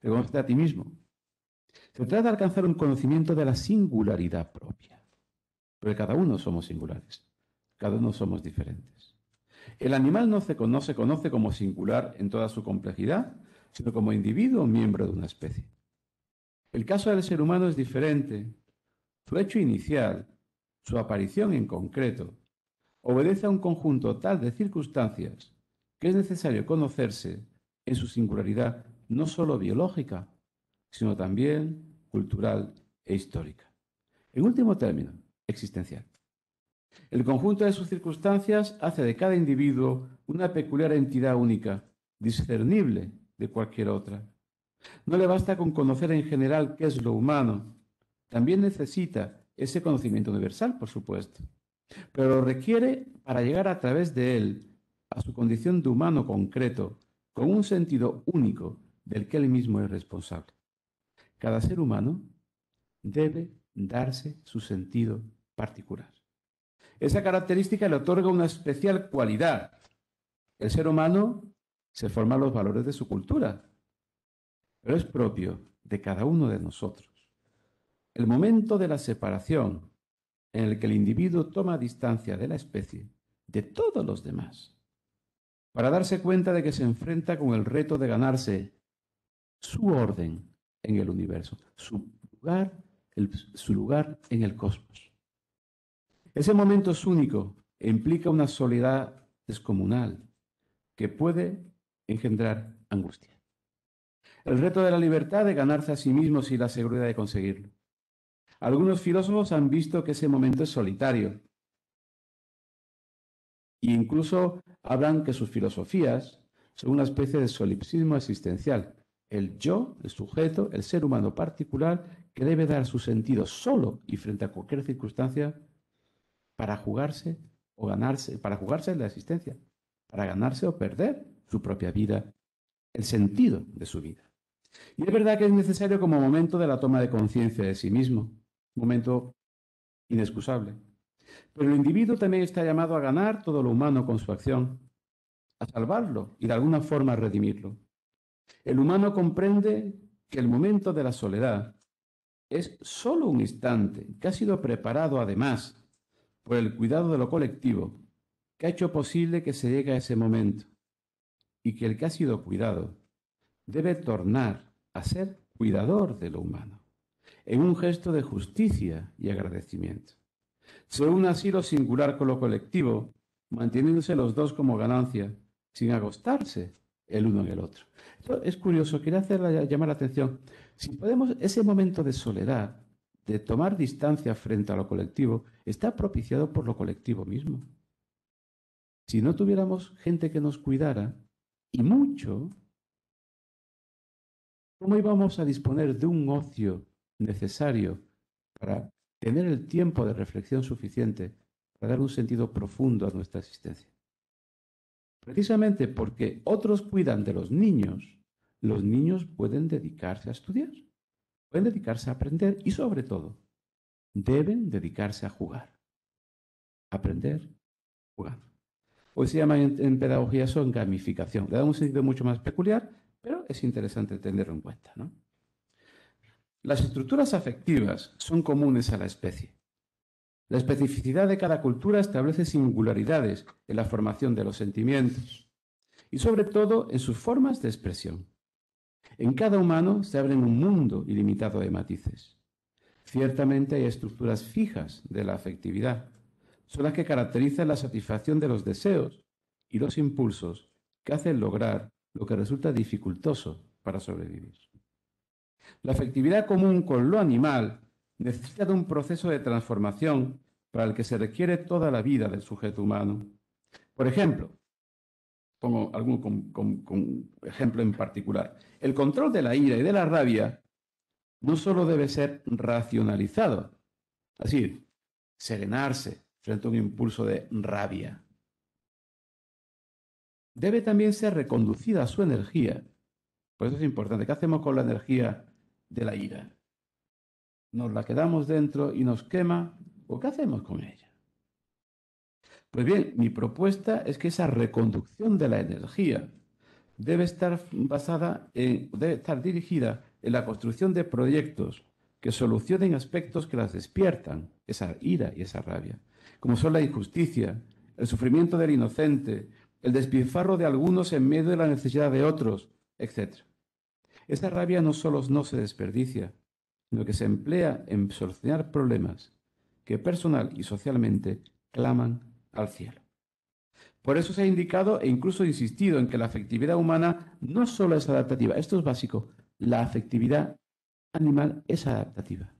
Te conoces a ti mismo. Se trata de alcanzar un conocimiento de la singularidad propia. Porque cada uno somos singulares. Cada uno somos diferentes. El animal no se conoce como singular en toda su complejidad, sino como individuo miembro de una especie. El caso del ser humano es diferente. Su hecho inicial, su aparición en concreto, obedece a un conjunto tal de circunstancias que es necesario conocerse en su singularidad no solo biológica, sino también cultural e histórica. En último término, existencial. El conjunto de sus circunstancias hace de cada individuo una peculiar entidad única, discernible de cualquier otra. No le basta con conocer en general qué es lo humano. También necesita ese conocimiento universal, por supuesto, pero lo requiere para llegar a través de él a su condición de humano concreto, con un sentido único del que él mismo es responsable. Cada ser humano debe darse su sentido particular. Esa característica le otorga una especial cualidad. El ser humano se forma los valores de su cultura, pero es propio de cada uno de nosotros. El momento de la separación en el que el individuo toma distancia de la especie, de todos los demás, para darse cuenta de que se enfrenta con el reto de ganarse su orden en el universo, su lugar en el cosmos. Ese momento es único e implica una soledad descomunal que puede engendrar angustia. El reto de la libertad de ganarse a sí mismo sin la seguridad de conseguirlo. Algunos filósofos han visto que ese momento es solitario e incluso hablan que sus filosofías son una especie de solipsismo existencial. El yo, el sujeto, el ser humano particular, que debe dar su sentido solo y frente a cualquier circunstancia para jugarse o ganarse, para jugarse la existencia, para ganarse o perder su propia vida, el sentido de su vida. Y es verdad que es necesario como momento de la toma de conciencia de sí mismo, momento inexcusable. Pero el individuo también está llamado a ganar todo lo humano con su acción, a salvarlo y de alguna forma a redimirlo. El humano comprende que el momento de la soledad es solo un instante, que ha sido preparado además por el cuidado de lo colectivo, que ha hecho posible que se llegue a ese momento, y que el que ha sido cuidado debe tornar a ser cuidador de lo humano, en un gesto de justicia y agradecimiento. Se une así lo singular con lo colectivo, manteniéndose los dos como ganancia, sin agostarse el uno en el otro. Esto es curioso, quería llamar la atención. Si podemos, ese momento de soledad, de tomar distancia frente a lo colectivo, está propiciado por lo colectivo mismo. Si no tuviéramos gente que nos cuidara, y mucho, ¿cómo íbamos a disponer de un ocio necesario para tener el tiempo de reflexión suficiente para dar un sentido profundo a nuestra existencia? Precisamente porque otros cuidan de los niños pueden dedicarse a estudiar, pueden dedicarse a aprender y sobre todo deben dedicarse a jugar. Aprender jugando. Hoy se llama en pedagogía eso gamificación. Le da un sentido mucho más peculiar, pero es interesante tenerlo en cuenta, ¿no? Las estructuras afectivas son comunes a la especie. La especificidad de cada cultura establece singularidades en la formación de los sentimientos y sobre todo en sus formas de expresión. En cada humano se abre un mundo ilimitado de matices. Ciertamente hay estructuras fijas de la afectividad. Son las que caracterizan la satisfacción de los deseos y los impulsos que hacen lograr lo que resulta dificultoso para sobrevivir. La afectividad común con lo animal necesita de un proceso de transformación para el que se requiere toda la vida del sujeto humano. Por ejemplo, pongo algún ejemplo en particular. El control de la ira y de la rabia no solo debe ser racionalizado, es decir, serenarse frente a un impulso de rabia. Debe también ser reconducida a su energía. Por eso es importante. ¿Qué hacemos con la energía de la ira? ¿Nos la quedamos dentro y nos quema? ¿O qué hacemos con ella? Pues bien, mi propuesta es que esa reconducción de la energía debe estar dirigida en la construcción de proyectos que solucionen aspectos que las despiertan, esa ira y esa rabia, como son la injusticia, el sufrimiento del inocente, el despilfarro de algunos en medio de la necesidad de otros, etc. Esa rabia no solo no se desperdicia, sino que se emplea en solucionar problemas que personal y socialmente claman al cielo. Por eso se ha indicado e incluso insistido en que la afectividad humana no solo es adaptativa, esto es básico, la afectividad animal es adaptativa.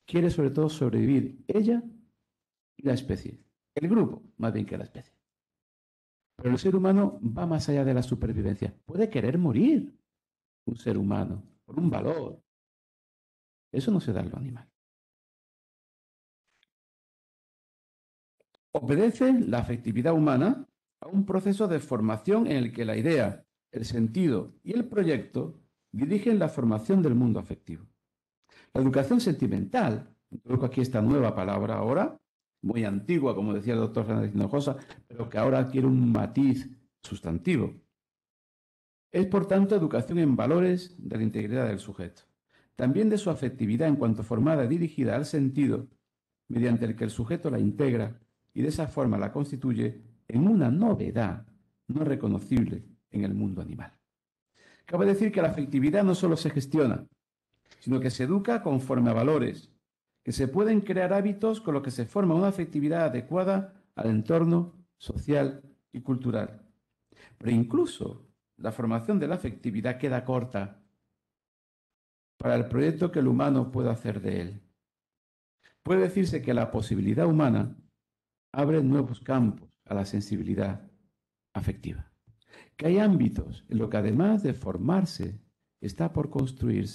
Quiere sobre todo sobrevivir ella y la especie. El grupo, más bien que la especie. Pero el ser humano va más allá de la supervivencia. Puede querer morir un ser humano por un valor. Eso no se da en lo animal. Obedece la afectividad humana a un proceso de formación en el que la idea, el sentido y el proyecto dirigen la formación del mundo afectivo. La educación sentimental, introduzco aquí esta nueva palabra ahora, muy antigua, como decía el doctor Fernández Hinojosa, pero que ahora adquiere un matiz sustantivo. Es, por tanto, educación en valores de la integridad del sujeto, también de su afectividad en cuanto formada y dirigida al sentido, mediante el que el sujeto la integra y de esa forma la constituye en una novedad no reconocible en el mundo animal. Cabe decir que la afectividad no solo se gestiona, sino que se educa conforme a valores, que se pueden crear hábitos con los que se forma una afectividad adecuada al entorno social y cultural. Pero incluso la formación de la afectividad queda corta para el proyecto que el humano puede hacer de él. Puede decirse que la posibilidad humana abre nuevos campos a la sensibilidad afectiva. Que hay ámbitos en los que además de formarse, está por construir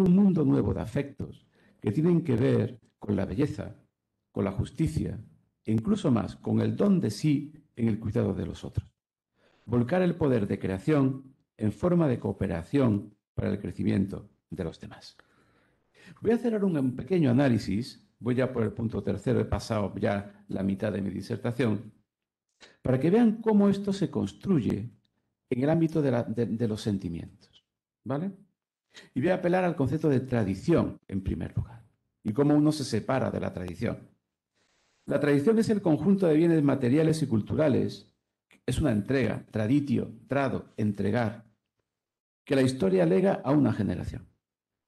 un mundo nuevo de afectos que tienen que ver con la belleza, con la justicia e incluso más con el don de sí en el cuidado de los otros. Volcar el poder de creación en forma de cooperación para el crecimiento de los demás. Voy a hacer un pequeño análisis, voy ya por el punto tercero, he pasado ya la mitad de mi disertación, para que vean cómo esto se construye en el ámbito de los sentimientos, ¿vale? Y voy a apelar al concepto de tradición, en primer lugar, y cómo uno se separa de la tradición. La tradición es el conjunto de bienes materiales y culturales, es una entrega, traditio, trado, entregar, que la historia lega a una generación.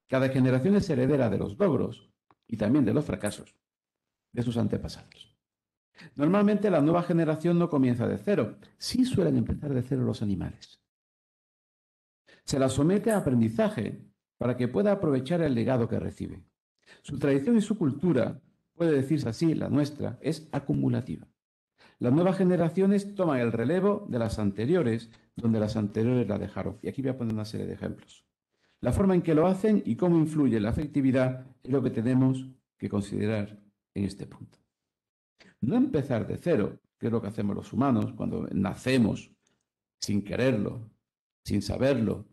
Cada generación es heredera de los logros y también de los fracasos de sus antepasados. Normalmente la nueva generación no comienza de cero, sí suelen empezar de cero los animales. Se la somete a aprendizaje para que pueda aprovechar el legado que recibe. Su tradición y su cultura, puede decirse así, la nuestra, es acumulativa. Las nuevas generaciones toman el relevo de las anteriores, donde las anteriores la dejaron. Y aquí voy a poner una serie de ejemplos. La forma en que lo hacen y cómo influye la afectividad es lo que tenemos que considerar en este punto. No empezar de cero, que es lo que hacemos los humanos cuando nacemos sin quererlo, sin saberlo,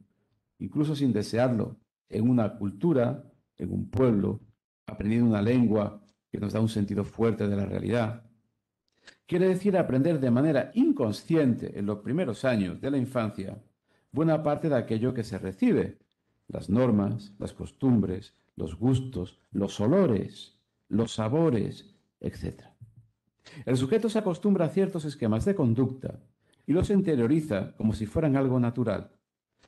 incluso sin desearlo, en una cultura, en un pueblo, aprendiendo una lengua que nos da un sentido fuerte de la realidad. Quiere decir aprender de manera inconsciente en los primeros años de la infancia buena parte de aquello que se recibe, las normas, las costumbres, los gustos, los olores, los sabores, etc. El sujeto se acostumbra a ciertos esquemas de conducta y los interioriza como si fueran algo natural,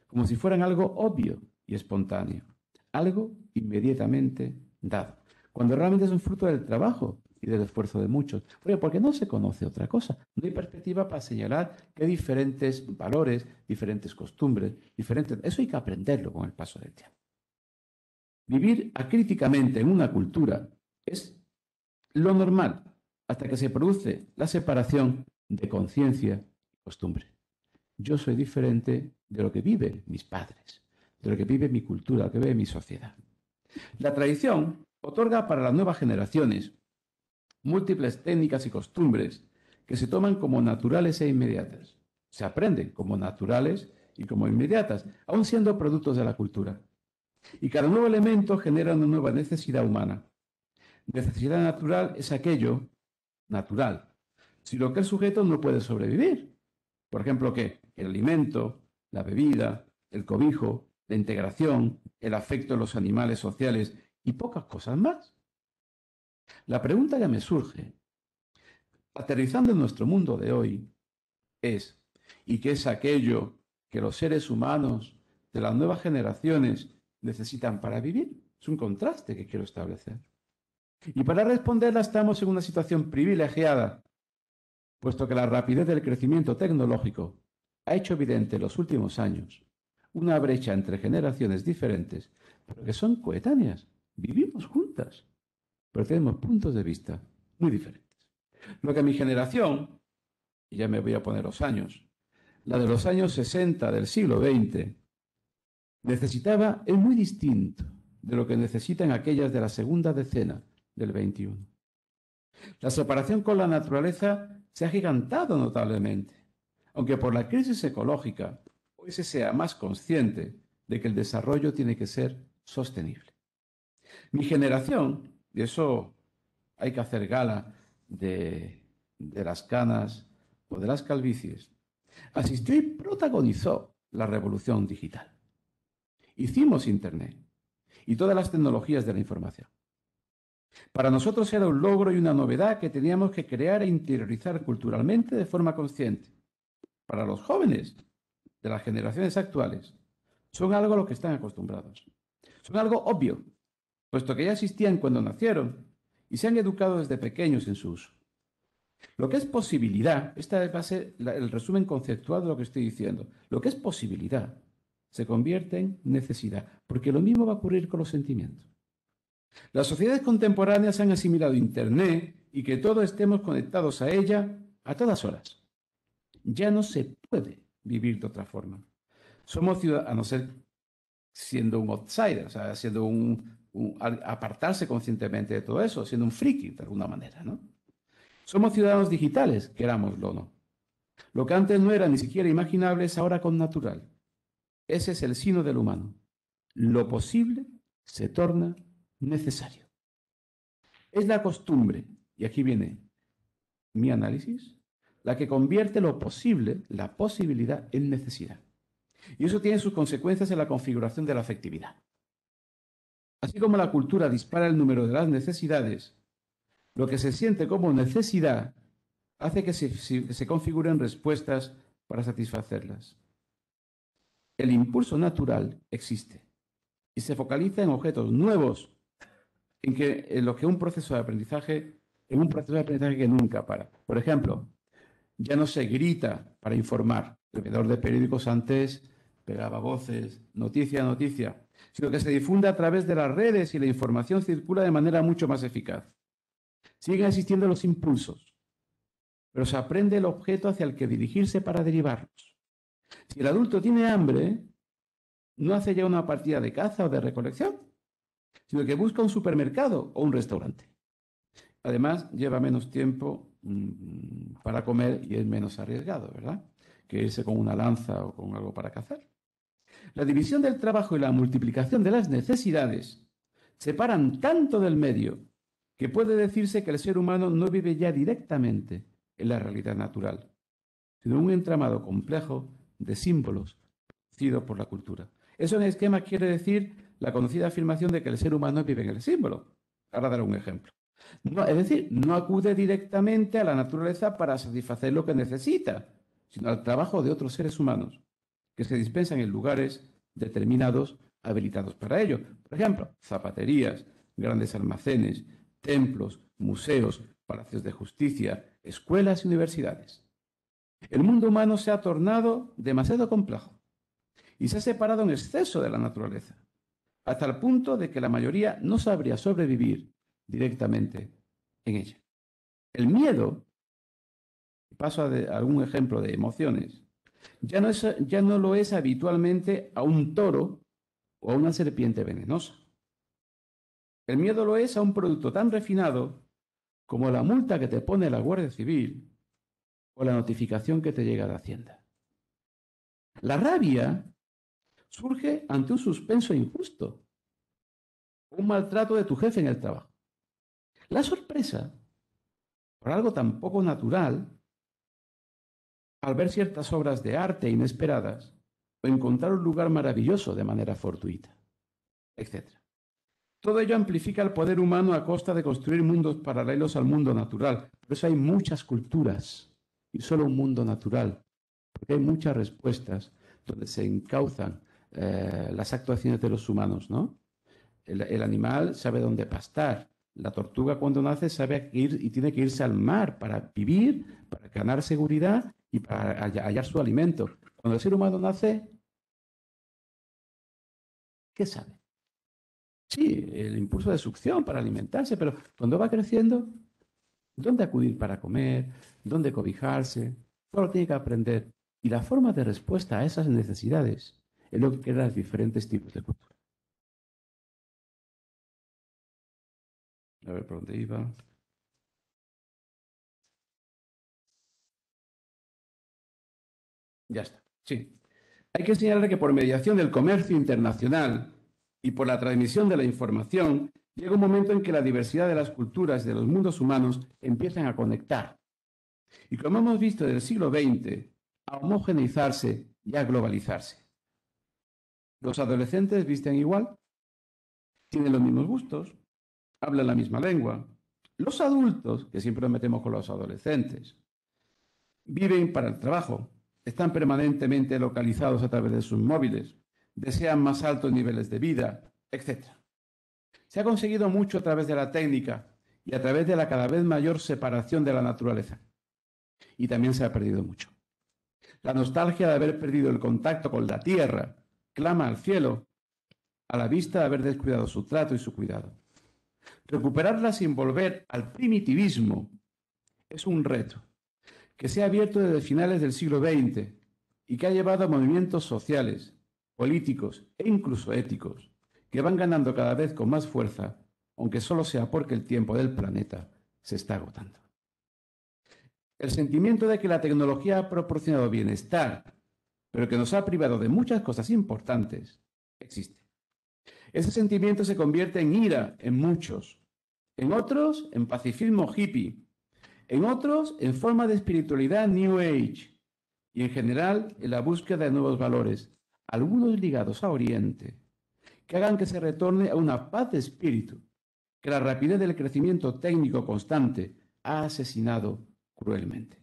como si fueran algo obvio y espontáneo, algo inmediatamente dado, cuando realmente es un fruto del trabajo y del esfuerzo de muchos. Porque no se conoce otra cosa. No hay perspectiva para señalar que hay diferentes valores, diferentes costumbres, diferentes... Eso hay que aprenderlo con el paso del tiempo. Vivir acríticamente en una cultura es lo normal, hasta que se produce la separación de conciencia y costumbre. Yo soy diferente de lo que viven mis padres, de lo que vive mi cultura, de lo que vive mi sociedad. La tradición otorga para las nuevas generaciones múltiples técnicas y costumbres que se toman como naturales e inmediatas. Se aprenden como naturales y como inmediatas, aun siendo productos de la cultura. Y cada nuevo elemento genera una nueva necesidad humana. Necesidad natural es aquello natural, sin lo que el sujeto no puede sobrevivir. Por ejemplo, ¿qué? El alimento, la bebida, el cobijo, la integración, el afecto de los animales sociales y pocas cosas más. La pregunta que me surge, aterrizando en nuestro mundo de hoy, es, ¿y qué es aquello que los seres humanos de las nuevas generaciones necesitan para vivir? Es un contraste que quiero establecer. Y para responderla estamos en una situación privilegiada, puesto que la rapidez del crecimiento tecnológico ha hecho evidente en los últimos años una brecha entre generaciones diferentes, pero que son coetáneas, vivimos juntas, pero tenemos puntos de vista muy diferentes. Lo que mi generación, y ya me voy a poner los años, la de los años 60 del siglo XX, necesitaba es muy distinto de lo que necesitan aquellas de la segunda decena del XXI. La separación con la naturaleza se ha agigantado notablemente, aunque por la crisis ecológica hoy se sea más consciente de que el desarrollo tiene que ser sostenible. Mi generación, y eso hay que hacer gala de las canas o de las calvicies, asistió y protagonizó la revolución digital. Hicimos Internet y todas las tecnologías de la información. Para nosotros era un logro y una novedad que teníamos que crear e interiorizar culturalmente de forma consciente. Para los jóvenes de las generaciones actuales, son algo a lo que están acostumbrados. Son algo obvio, puesto que ya existían cuando nacieron y se han educado desde pequeños en su uso. Lo que es posibilidad, esta va a ser el resumen conceptual de lo que estoy diciendo, lo que es posibilidad se convierte en necesidad, porque lo mismo va a ocurrir con los sentimientos. Las sociedades contemporáneas han asimilado Internet y que todos estemos conectados a ella a todas horas. Ya no se puede vivir de otra forma. Somos ciudadanos, a no ser siendo un outsider, o sea, siendo apartarse conscientemente de todo eso, siendo un friki de alguna manera, ¿no? Somos ciudadanos digitales, querámoslo o no. Lo que antes no era ni siquiera imaginable es ahora connatural. Ese es el sino del humano. Lo posible se torna necesario. Es la costumbre, y aquí viene mi análisis, la que convierte lo posible, la posibilidad, en necesidad. Y eso tiene sus consecuencias en la configuración de la afectividad. Así como la cultura dispara el número de las necesidades, lo que se siente como necesidad hace que se configuren respuestas para satisfacerlas. El impulso natural existe y se focaliza en objetos nuevos en lo que un proceso de aprendizaje, en un proceso de aprendizaje que nunca para. Por ejemplo, ya no se grita para informar. El vendedor de periódicos antes pegaba voces, noticia a noticia, sino que se difunde a través de las redes y la información circula de manera mucho más eficaz. Siguen existiendo los impulsos, pero se aprende el objeto hacia el que dirigirse para derivarlos. Si el adulto tiene hambre, no hace ya una partida de caza o de recolección, sino que busca un supermercado o un restaurante. Además, lleva menos tiempo para comer y es menos arriesgado, ¿verdad?, que irse con una lanza o con algo para cazar. La división del trabajo y la multiplicación de las necesidades separan tanto del medio que puede decirse que el ser humano no vive ya directamente en la realidad natural, sino en un entramado complejo de símbolos producido por la cultura. Eso en esquema quiere decir la conocida afirmación de que el ser humano vive en el símbolo. Ahora daré un ejemplo. No, es decir, no acude directamente a la naturaleza para satisfacer lo que necesita, sino al trabajo de otros seres humanos que se dispensan en lugares determinados habilitados para ello. Por ejemplo, zapaterías, grandes almacenes, templos, museos, palacios de justicia, escuelas y universidades. El mundo humano se ha tornado demasiado complejo y se ha separado en exceso de la naturaleza, hasta el punto de que la mayoría no sabría sobrevivir directamente en ella. El miedo, paso a algún ejemplo de emociones, ya no lo es habitualmente a un toro o a una serpiente venenosa. El miedo lo es a un producto tan refinado como la multa que te pone la Guardia Civil o la notificación que te llega de Hacienda. La rabia surge ante un suspenso injusto, un maltrato de tu jefe en el trabajo. La sorpresa, por algo tan poco natural, al ver ciertas obras de arte inesperadas o encontrar un lugar maravilloso de manera fortuita, etc. Todo ello amplifica el poder humano a costa de construir mundos paralelos al mundo natural. Por eso hay muchas culturas y solo un mundo natural, porque hay muchas respuestas donde se encauzan las actuaciones de los humanos, ¿no? El animal sabe dónde pastar. La tortuga cuando nace sabe ir y tiene que irse al mar para vivir, para ganar seguridad y para hallar su alimento. Cuando el ser humano nace, ¿qué sabe? Sí, el impulso de succión para alimentarse, pero cuando va creciendo, dónde acudir para comer, dónde cobijarse, todo lo tiene que aprender. Y la forma de respuesta a esas necesidades es lo que crea los diferentes tipos de cultura. A ver por dónde iba. Ya está. Sí. Hay que señalar que por mediación del comercio internacional y por la transmisión de la información, llega un momento en que la diversidad de las culturas de los mundos humanos empiezan a conectar. Y como hemos visto desde el siglo XX, a homogeneizarse y a globalizarse. Los adolescentes visten igual, tienen los mismos gustos, hablan la misma lengua. Los adultos, que siempre nos metemos con los adolescentes, viven para el trabajo, están permanentemente localizados a través de sus móviles, desean más altos niveles de vida, etc. Se ha conseguido mucho a través de la técnica y a través de la cada vez mayor separación de la naturaleza. Y también se ha perdido mucho. La nostalgia de haber perdido el contacto con la tierra clama al cielo a la vista de haber descuidado su trato y su cuidado. Recuperarla sin volver al primitivismo es un reto que se ha abierto desde finales del siglo XX y que ha llevado a movimientos sociales, políticos e incluso éticos que van ganando cada vez con más fuerza, aunque solo sea porque el tiempo del planeta se está agotando. El sentimiento de que la tecnología ha proporcionado bienestar, pero que nos ha privado de muchas cosas importantes, existe. Ese sentimiento se convierte en ira en muchos, en otros en pacifismo hippie, en otros en forma de espiritualidad New Age y en general en la búsqueda de nuevos valores, algunos ligados a Oriente, que hagan que se retorne a una paz de espíritu, que la rapidez del crecimiento técnico constante ha asesinado cruelmente.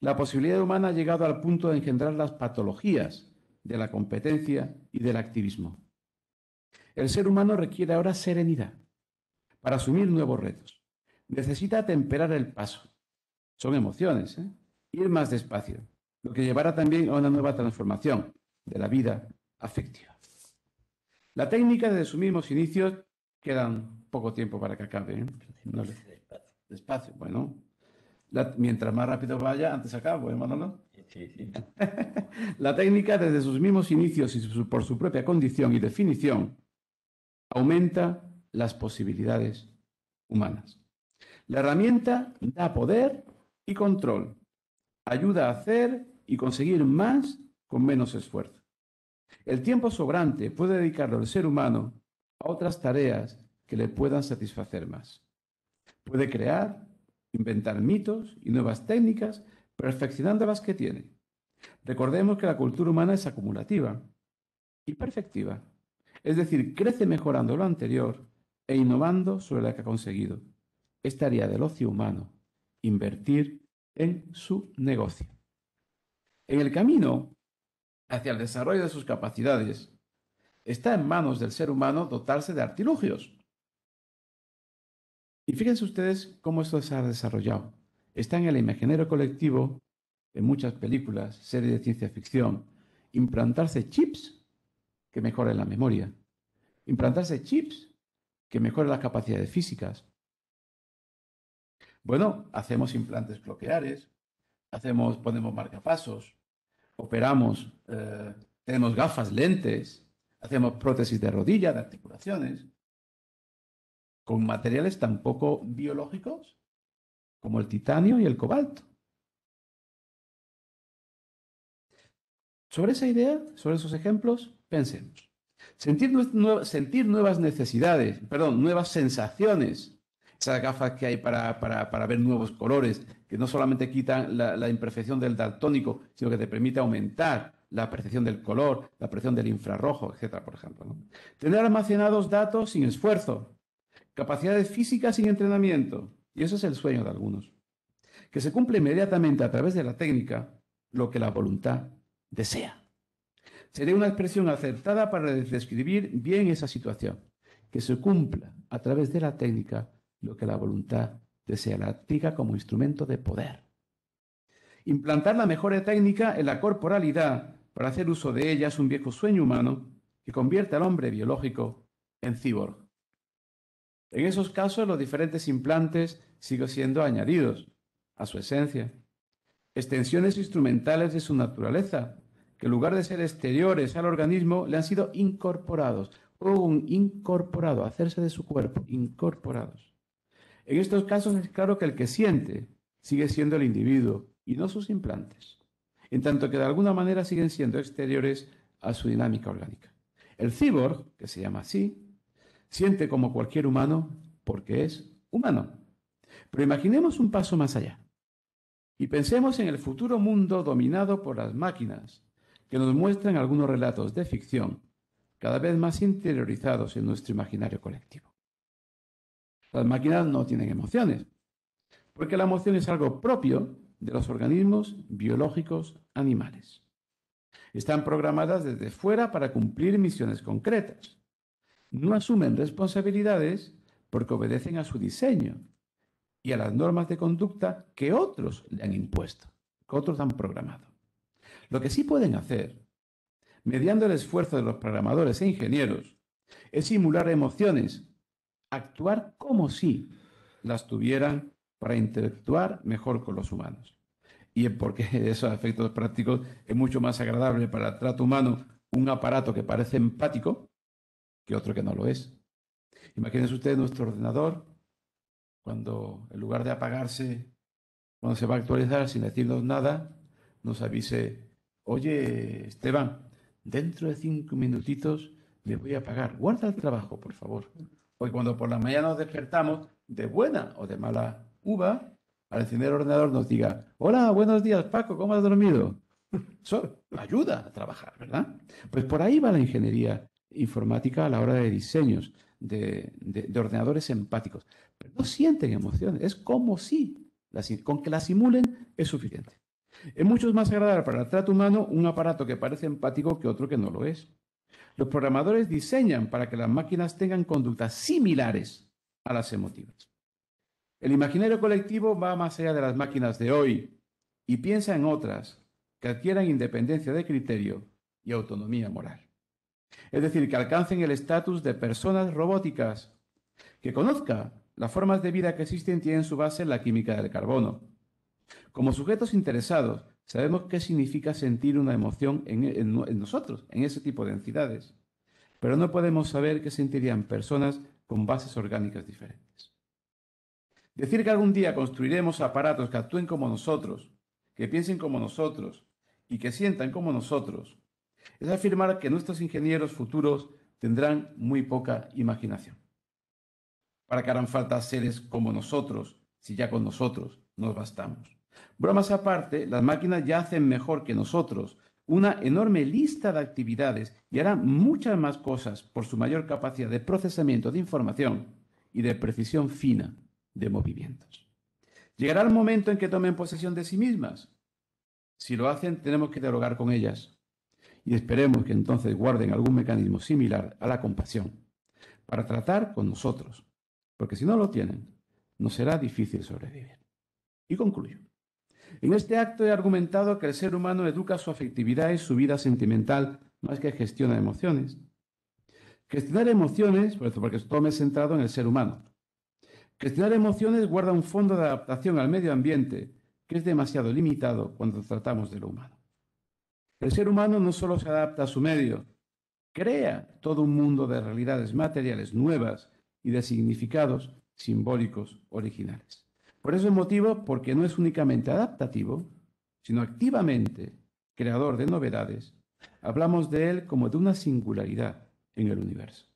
La posibilidad humana ha llegado al punto de engendrar las patologías de la competencia y del activismo. El ser humano requiere ahora serenidad para asumir nuevos retos. Necesita temperar el paso. Son emociones, ir más despacio, lo que llevará también a una nueva transformación de la vida afectiva. La técnica desde sus mismos inicios, quedan poco tiempo para que acabe. No le... Despacio, bueno. Mientras más rápido vaya, antes acabo, Manolo? Sí. La técnica desde sus mismos inicios y por su propia condición y definición aumenta las posibilidades humanas. La herramienta da poder y control. Ayuda a hacer y conseguir más con menos esfuerzo. El tiempo sobrante puede dedicarlo el ser humano a otras tareas que le puedan satisfacer más. Puede crear, inventar mitos y nuevas técnicas, perfeccionando las que tiene. Recordemos que la cultura humana es acumulativa y perfectiva. Es decir, crece mejorando lo anterior e innovando sobre lo que ha conseguido. Es tarea del ocio humano invertir en su negocio. En el camino hacia el desarrollo de sus capacidades, está en manos del ser humano dotarse de artilugios. Y fíjense ustedes cómo esto se ha desarrollado. Está en el imaginario colectivo, en muchas películas, series de ciencia ficción, implantarse chips que mejoren la memoria, implantarse chips que mejoren las capacidades físicas. Bueno, hacemos implantes cocleares, ponemos marcapasos, operamos, tenemos gafas, lentes, hacemos prótesis de rodilla, de articulaciones, con materiales tan poco biológicos como el titanio y el cobalto. Sobre esa idea, sobre esos ejemplos, pensemos. Sentir nuevas necesidades, nuevas sensaciones. Esas gafas que hay para ver nuevos colores, que no solamente quitan la imperfección del daltónico, sino que te permite aumentar la percepción del color, la percepción del infrarrojo, etcétera, por ejemplo, ¿no? Tener almacenados datos sin esfuerzo, capacidades físicas sin entrenamiento, y eso es el sueño de algunos. Que se cumple inmediatamente a través de la técnica lo que la voluntad desea. Sería una expresión acertada para describir bien esa situación, que se cumpla a través de la técnica lo que la voluntad desea, la técnica como instrumento de poder. Implantar la mejor técnica en la corporalidad para hacer uso de ella es un viejo sueño humano que convierte al hombre biológico en cyborg. En esos casos, los diferentes implantes siguen siendo añadidos a su esencia, extensiones instrumentales de su naturaleza, que en lugar de ser exteriores al organismo, le han sido incorporados, incorporado, hacerse de su cuerpo, incorporados. En estos casos es claro que el que siente sigue siendo el individuo y no sus implantes, en tanto que de alguna manera siguen siendo exteriores a su dinámica orgánica. El cyborg, que se llama así, siente como cualquier humano porque es humano. Pero imaginemos un paso más allá y pensemos en el futuro mundo dominado por las máquinas que nos muestran algunos relatos de ficción cada vez más interiorizados en nuestro imaginario colectivo. Las máquinas no tienen emociones, porque la emoción es algo propio de los organismos biológicos animales. Están programadas desde fuera para cumplir misiones concretas. No asumen responsabilidades porque obedecen a su diseño y a las normas de conducta que otros le han impuesto, que otros han programado. Lo que sí pueden hacer, mediando el esfuerzo de los programadores e ingenieros, es simular emociones, actuar como si las tuvieran para interactuar mejor con los humanos. Y es porque esos efectos prácticos es mucho más agradable para el trato humano un aparato que parece empático que otro que no lo es. Imagínense ustedes nuestro ordenador, cuando en lugar de apagarse, cuando se va a actualizar sin decirnos nada, nos avise, oye, Esteban, dentro de 5 minutitos me voy a apagar. Guarda el trabajo, por favor. Porque cuando por la mañana nos despertamos, de buena o de mala uva, al encender el ordenador nos diga, hola, buenos días, Paco, ¿cómo has dormido? Eso ayuda a trabajar, ¿verdad? Pues por ahí va la ingeniería informática a la hora de diseños de ordenadores empáticos. Pero no sienten emociones, es como si, con que la simulen es suficiente. Es mucho más agradable para el trato humano un aparato que parece empático que otro que no lo es. Los programadores diseñan para que las máquinas tengan conductas similares a las emotivas. El imaginario colectivo va más allá de las máquinas de hoy y piensa en otras que adquieran independencia de criterio y autonomía moral. Es decir, que alcancen el estatus de personas robóticas, que conozca las formas de vida que existen tienen su base en la química del carbono. Como sujetos interesados, sabemos qué significa sentir una emoción en nosotros, en ese tipo de entidades, pero no podemos saber qué sentirían personas con bases orgánicas diferentes. Decir que algún día construiremos aparatos que actúen como nosotros, que piensen como nosotros y que sientan como nosotros, es afirmar que nuestros ingenieros futuros tendrán muy poca imaginación. ¿Para qué harán falta seres como nosotros si ya con nosotros nos bastamos? Bromas aparte, las máquinas ya hacen mejor que nosotros una enorme lista de actividades y harán muchas más cosas por su mayor capacidad de procesamiento de información y de precisión fina de movimientos. Llegará el momento en que tomen posesión de sí mismas. Si lo hacen, tenemos que dialogar con ellas y esperemos que entonces guarden algún mecanismo similar a la compasión para tratar con nosotros, porque si no lo tienen, nos será difícil sobrevivir. Y concluyo. En este acto he argumentado que el ser humano educa su afectividad y su vida sentimental más que gestiona emociones. Gestionar emociones, por eso, porque todo me he centrado en el ser humano. Gestionar emociones guarda un fondo de adaptación al medio ambiente que es demasiado limitado cuando tratamos de lo humano. El ser humano no solo se adapta a su medio, crea todo un mundo de realidades materiales nuevas y de significados simbólicos originales. Por ese motivo, porque no es únicamente adaptativo, sino activamente creador de novedades, hablamos de él como de una singularidad en el universo.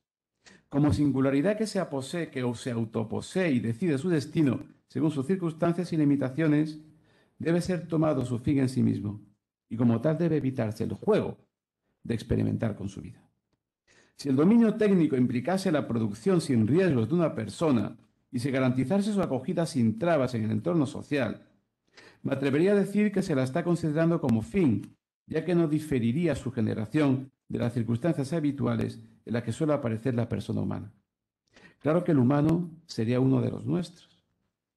Como singularidad que se aposee, que se autoposee y decide su destino según sus circunstancias y limitaciones, debe ser tomado su fin en sí mismo y como tal debe evitarse el juego de experimentar con su vida. Si el dominio técnico implicase la producción sin riesgos de una persona y se garantizase su acogida sin trabas en el entorno social, me atrevería a decir que se la está considerando como fin, ya que no diferiría su generación de las circunstancias habituales en las que suele aparecer la persona humana. Claro que el humano sería uno de los nuestros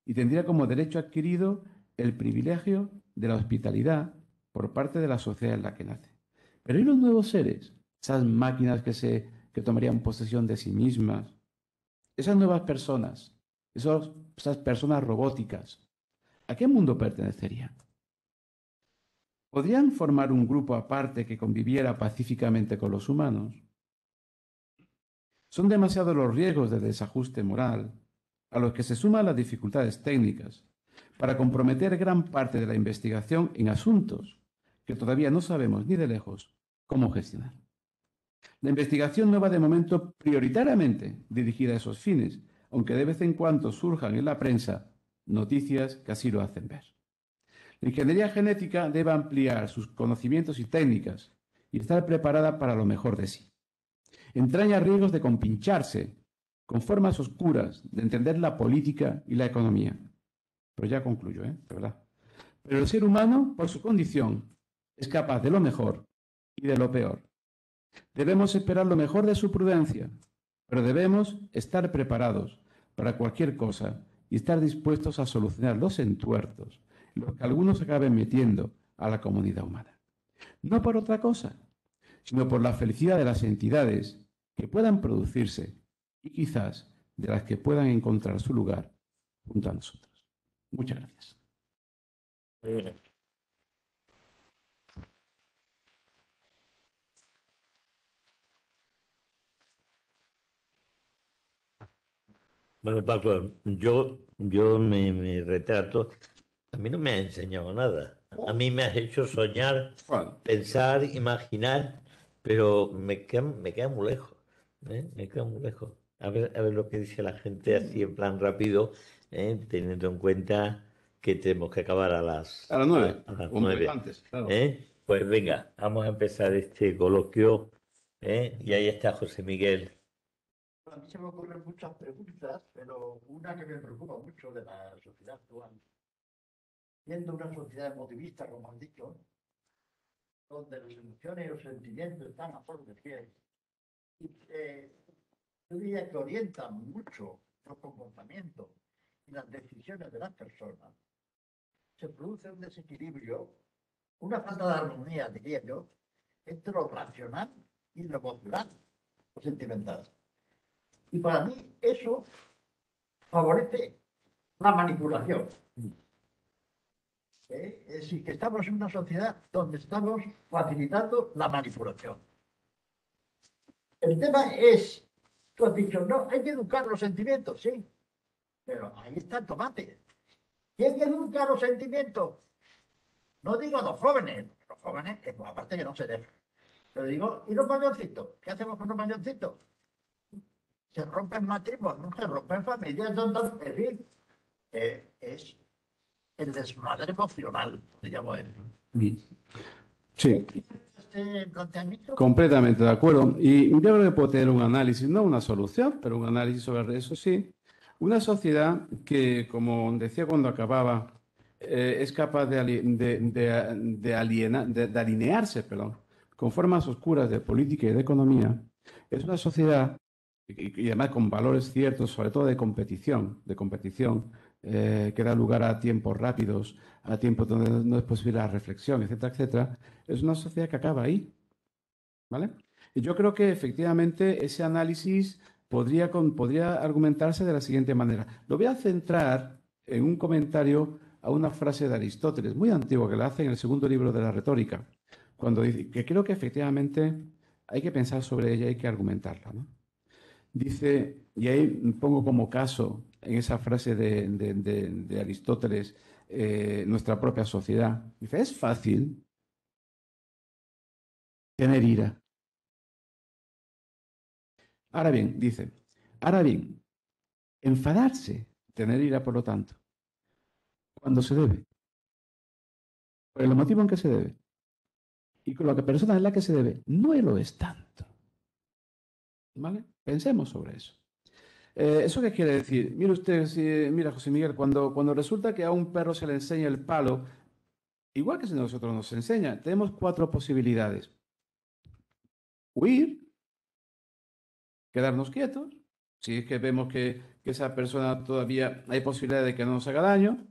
y tendría como derecho adquirido el privilegio de la hospitalidad por parte de la sociedad en la que nace. Pero ¿y los nuevos seres? Esas máquinas que tomarían posesión de sí mismas, esas nuevas personas esas personas robóticas, ¿a qué mundo pertenecerían? ¿Podrían formar un grupo aparte que conviviera pacíficamente con los humanos? Son demasiados los riesgos de desajuste moral, a los que se suman las dificultades técnicas, para comprometer gran parte de la investigación en asuntos que todavía no sabemos ni de lejos cómo gestionar. La investigación no va de momento prioritariamente dirigida a esos fines, aunque de vez en cuando surjan en la prensa noticias que así lo hacen ver. La ingeniería genética debe ampliar sus conocimientos y técnicas y estar preparada para lo mejor de sí. Entraña riesgos de compincharse con formas oscuras de entender la política y la economía. Pero ya concluyo, ¿de verdad? Pero el ser humano, por su condición, es capaz de lo mejor y de lo peor. Debemos esperar lo mejor de su prudencia, pero debemos estar preparados para cualquier cosa y estar dispuestos a solucionar los entuertos, los que algunos acaben metiendo a la comunidad humana. No por otra cosa, sino por la felicidad de las entidades que puedan producirse y quizás de las que puedan encontrar su lugar junto a nosotros. Muchas gracias. Bueno, Paco, yo me retrato. A mí no me ha enseñado nada. A mí me has hecho soñar, Bueno, pensar, imaginar, pero me queda muy lejos. Me queda muy lejos. A ver lo que dice la gente así en plan rápido, teniendo en cuenta que tenemos que acabar a las 9, a las un poquito 9. antes, claro. Pues venga, vamos a empezar este coloquio. Y ahí está José Miguel. A mí se me ocurren muchas preguntas, pero una que me preocupa mucho de la sociedad actual, siendo una sociedad emotivista, como han dicho, donde las emociones y los sentimientos están a flor de piel, y yo diría que orientan mucho los comportamientos y las decisiones de las personas, se produce un desequilibrio, una falta de armonía, diría yo, entre lo racional y lo emocional, lo sentimental. Y para mí eso favorece la manipulación. Es decir, que estamos en una sociedad donde estamos facilitando la manipulación. El tema es, tú has dicho, no, hay que educar los sentimientos, sí, pero ahí está el tomate. ¿Quién educa los sentimientos? No digo a los jóvenes, que pues, aparte que no se dejan. Pero digo, ¿y los mayorcitos? ¿Qué hacemos con los mayorcitos? Se rompen matrimonios, se rompen familias, en fin, es el desmadre emocional, se llama él. Sí, Este planteamiento, completamente de acuerdo. Y yo creo que puedo tener un análisis, no una solución, pero un análisis sobre eso sí. Una sociedad que, como decía cuando acababa, es capaz de alinearse, perdón, con formas oscuras de política y de economía, es una sociedad, y además con valores ciertos, sobre todo de competición, que da lugar a tiempos rápidos, a tiempos donde no es posible la reflexión, etcétera, etcétera. Es una sociedad que acaba ahí, ¿vale? Y yo creo que efectivamente ese análisis podría argumentarse de la siguiente manera. Lo voy a centrar en un comentario a una frase de Aristóteles, muy antigua, que la hace en el segundo libro de la retórica, cuando dice que creo que efectivamente hay que pensar sobre ella, hay que argumentarla, ¿no? Dice, y ahí pongo como caso en esa frase de Aristóteles nuestra propia sociedad. Dice, es fácil tener ira. Ahora bien, dice, ahora bien, enfadarse, tener ira, por lo tanto, cuando se debe, por el motivo en que se debe, y con la persona en la que se debe, no lo es tanto. ¿Vale? Pensemos sobre eso. ¿Eso qué quiere decir? Mire usted, mira José Miguel, cuando resulta que a un perro se le enseña el palo, igual que si nosotros nos enseña, tenemos 4 posibilidades. Huir, quedarnos quietos, si es que vemos que esa persona todavía hay posibilidad de que no nos haga daño.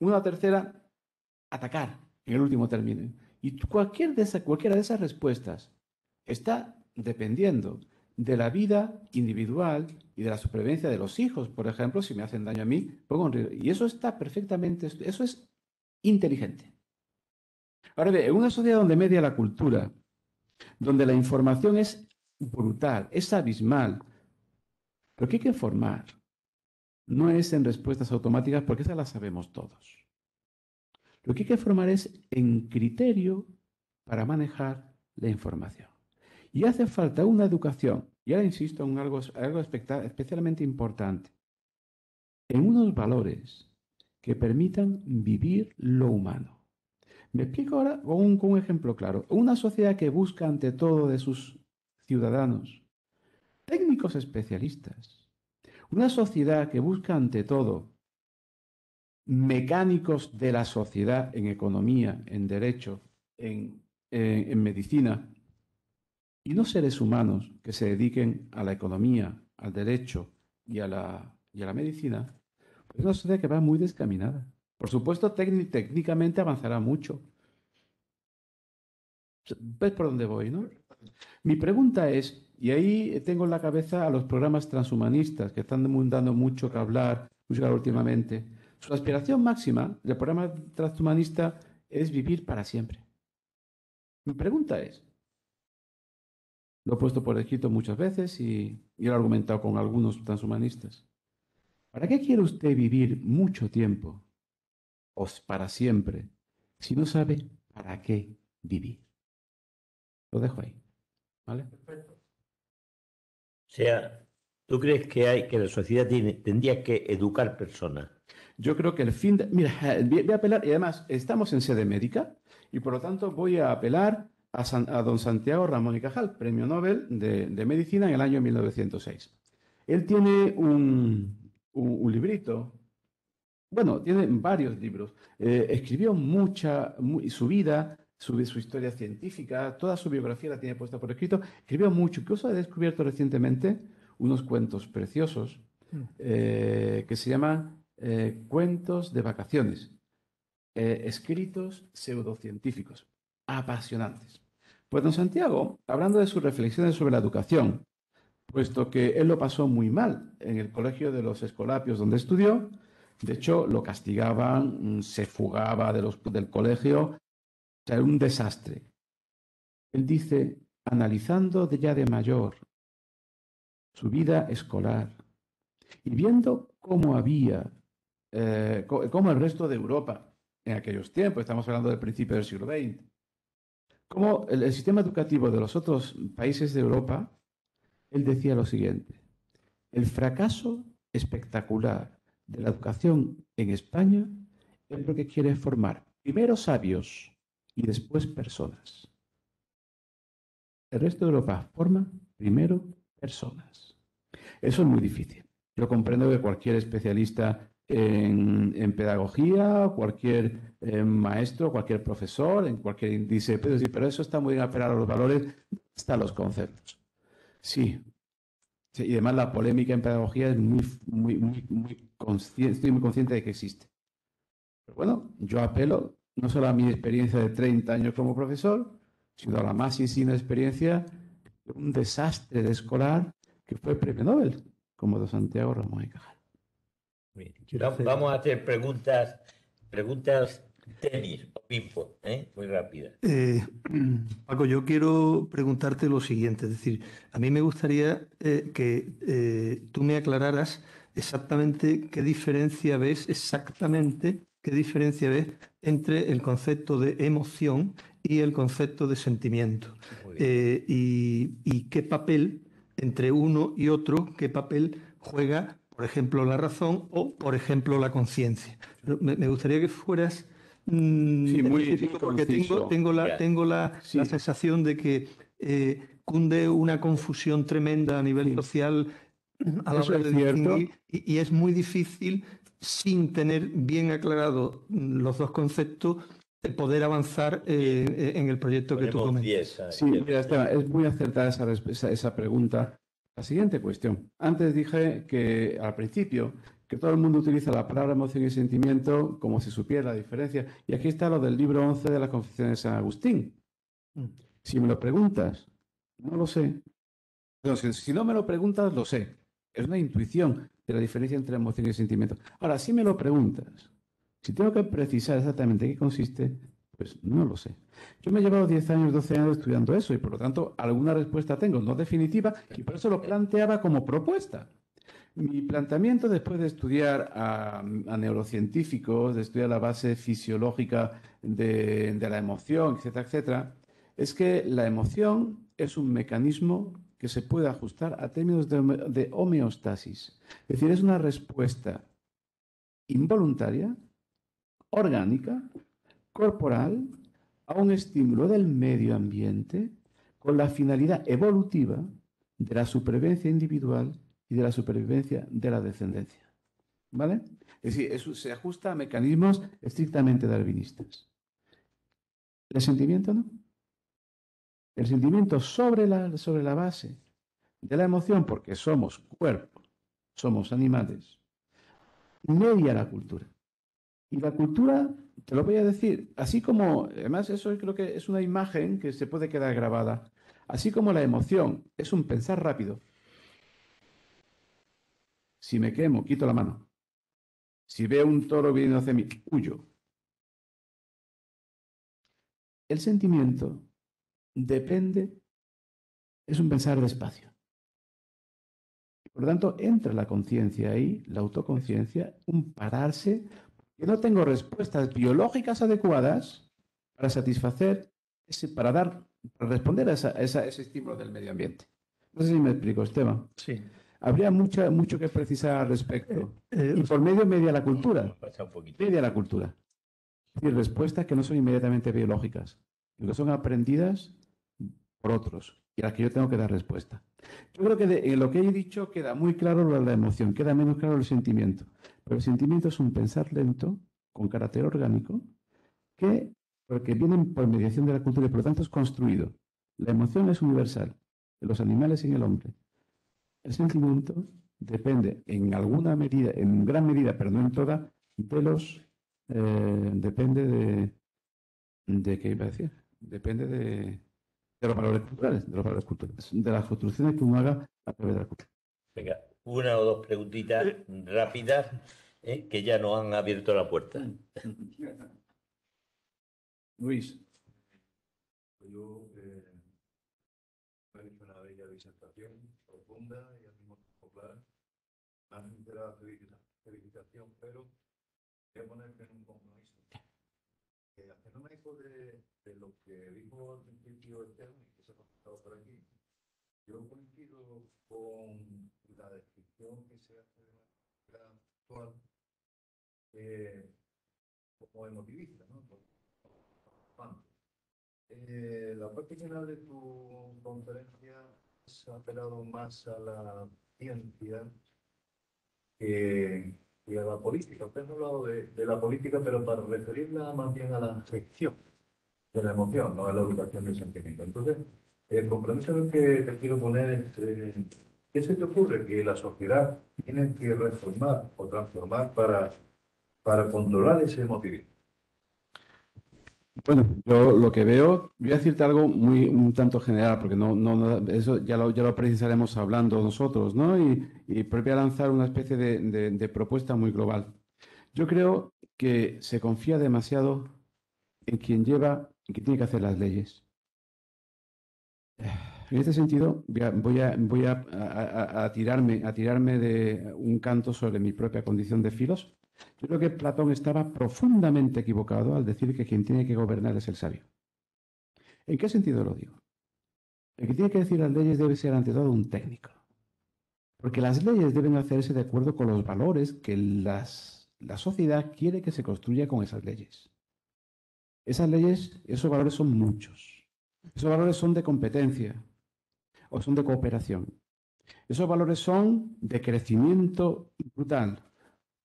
Una tercera, atacar, en el último término. Y cualquiera de esas respuestas está dependiendo de la vida individual y de la supervivencia de los hijos. Por ejemplo, si me hacen daño a mí, pongo en riesgo. Y eso está perfectamente, eso es inteligente. Ahora bien, en una sociedad donde media la cultura, donde la información es brutal, es abismal, lo que hay que formar no es en respuestas automáticas, porque esas las sabemos todos. Lo que hay que formar es en criterio para manejar la información. Y hace falta una educación, y ahora insisto en algo especialmente importante, en unos valores que permitan vivir lo humano. Me explico ahora con un ejemplo claro. Una sociedad que busca ante todo de sus ciudadanos técnicos especialistas. Una sociedad que busca ante todo mecánicos de la sociedad en economía, en derecho, en medicina, y no seres humanos que se dediquen a la economía, al derecho y a la medicina, pues es una sociedad que va muy descaminada. Por supuesto, técnicamente avanzará mucho. ¿Ves por dónde voy, no? Mi pregunta es, y ahí tengo en la cabeza a los programas transhumanistas que están dando mucho que hablar últimamente. Su aspiración máxima del programa transhumanista es vivir para siempre. Mi pregunta es, lo he puesto por escrito muchas veces y lo he argumentado con algunos transhumanistas. ¿Para qué quiere usted vivir mucho tiempo o para siempre si no sabe para qué vivir? Lo dejo ahí, ¿vale? O sea, ¿tú crees que la sociedad tendría que educar personas? Yo creo que el fin de... Mira, voy a apelar, y además estamos en sede médica, y por lo tanto voy a apelar a don Santiago Ramón y Cajal, Premio Nobel de Medicina en el año 1906. Él tiene un librito, bueno, tiene varios libros. Escribió su vida, su historia científica, toda su biografía la tiene puesta por escrito. Escribió mucho, incluso ha descubierto recientemente unos cuentos preciosos que se llaman Cuentos de Vacaciones, escritos pseudocientíficos, apasionantes. Pues don Santiago, hablando de sus reflexiones sobre la educación, puesto que él lo pasó muy mal en el colegio de los Escolapios donde estudió. De hecho, lo castigaban, se fugaba del colegio, o sea, era un desastre. Él dice, analizando ya de mayor su vida escolar y viendo cómo cómo el resto de Europa en aquellos tiempos, estamos hablando del principio del siglo XX, cómo el sistema educativo de los otros países de Europa, él decía lo siguiente: el fracaso espectacular de la educación en España es lo que quiere formar primero sabios y después personas. El resto de Europa forma primero personas. Eso es muy difícil. Yo comprendo que cualquier especialista en pedagogía, cualquier maestro, cualquier profesor, en cualquier dice, pero eso está muy bien apelar a los valores, están los conceptos. Sí, sí, y además la polémica en pedagogía es muy consciente, estoy muy consciente de que existe. Pero bueno, yo apelo no solo a mi experiencia de 30 años como profesor, sino a la más insignia experiencia de un desastre de escolar que fue premio Nobel, como don Santiago Ramón y Cajal. Vamos a hacer preguntas tenis o ping-pong, muy rápidas. Paco, yo quiero preguntarte lo siguiente, es decir, a mí me gustaría que tú me aclararas exactamente qué diferencia ves entre el concepto de emoción y el concepto de sentimiento. Y qué papel entre uno y otro, qué papel juega, por ejemplo, la razón o, por ejemplo, la conciencia. Me gustaría que fueras Sí, muy específico, porque conciso. tengo la sensación de que cunde una confusión tremenda a nivel social a la Eso hora es de cierto. distinguir, y es muy difícil, sin tener bien aclarados los dos conceptos, de poder avanzar en el proyecto que tú Ponemos comentas. 10. Sí, mira, Esteban, es muy acertada esa pregunta. La siguiente cuestión. Antes dije que al principio que todo el mundo utiliza la palabra emoción y sentimiento como si supiera la diferencia. Y aquí está lo del libro 11 de la Confesión de San Agustín. Si me lo preguntas, no lo sé. Entonces, si no me lo preguntas, lo sé. Es una intuición de la diferencia entre emoción y sentimiento. Ahora, si me lo preguntas, si tengo que precisar exactamente qué consiste, pues no lo sé. Yo me he llevado 10 años, 12 años estudiando eso y por lo tanto alguna respuesta tengo, no definitiva, y por eso lo planteaba como propuesta. Mi planteamiento después de estudiar a neurocientíficos, de estudiar la base fisiológica de la emoción, etcétera, etcétera, es que la emoción es un mecanismo que se puede ajustar a términos de homeostasis. Es decir, es una respuesta involuntaria, orgánica, corporal, a un estímulo del medio ambiente con la finalidad evolutiva de la supervivencia individual y de la supervivencia de la descendencia. ¿Vale? Es decir, eso se ajusta a mecanismos estrictamente darwinistas. ¿El sentimiento no? El sentimiento sobre la base de la emoción, porque somos cuerpo, somos animales, media la cultura. Y la cultura, te lo voy a decir, así como, además eso creo que es una imagen que se puede quedar grabada, así como la emoción es un pensar rápido. Si me quemo, quito la mano. Si veo un toro viniendo hacia mí, huyo. El sentimiento depende, es un pensar despacio. Por lo tanto, entra la conciencia ahí, la autoconciencia, un pararse, que no tengo respuestas biológicas adecuadas para satisfacer, para responder a ese estímulo del medio ambiente. No sé si me explico, Esteban. Sí. Habría mucho que precisar al respecto. Y por media la cultura. Media la cultura. Es decir, respuestas que no son inmediatamente biológicas, que son aprendidas por otros y a las que yo tengo que dar respuesta. Yo creo que en lo que he dicho queda muy claro lo de la emoción, queda menos claro el sentimiento. Pero el sentimiento es un pensar lento, con carácter orgánico, porque vienen por mediación de la cultura y por lo tanto es construido. La emoción es universal, en los animales y en el hombre. El sentimiento depende en alguna medida, en gran medida, pero no en toda, depende de ¿qué iba a decir? Depende de los valores culturales, de las construcciones que uno haga a través de la cultura. Venga, una o dos preguntitas rápidas, que ya nos han abierto la puerta. Luis. Yo he hecho una bella disertación profunda y al mismo tiempo clara. Más sincera felicitación, pero voy a ponerme en un compromiso. Haciéndome eco de lo que dijo al principio Esteban y que se ha pasado por aquí, yo coincido con la descripción que se hace de manera actual como emotivista, ¿no? La parte final de tu conferencia se ha apelado más a la ciencia que a la política. Usted ha hablado de la política, pero para referirla más bien a la gestión de la emoción, no a la educación del sentimiento. Entonces, el compromiso que te quiero poner es, ¿qué se te ocurre? Que la sociedad tiene que reformar o transformar para controlar ese emotivismo. Bueno, yo lo que veo, voy a decirte algo un tanto general, porque eso ya lo precisaremos hablando nosotros, ¿no? Y voy a lanzar una especie de propuesta muy global. Yo creo que se confía demasiado en quien tiene que hacer las leyes. En este sentido, voy a tirarme de un canto sobre mi propia condición de filósofo. Yo creo que Platón estaba profundamente equivocado al decir que quien tiene que gobernar es el sabio. ¿En qué sentido lo digo? El que tiene que decir las leyes debe ser ante todo un técnico. Porque las leyes deben hacerse de acuerdo con los valores que la sociedad quiere que se construya con esas leyes. Esas leyes, esos valores son muchos. Esos valores son de competencia o son de cooperación. Esos valores son de crecimiento brutal,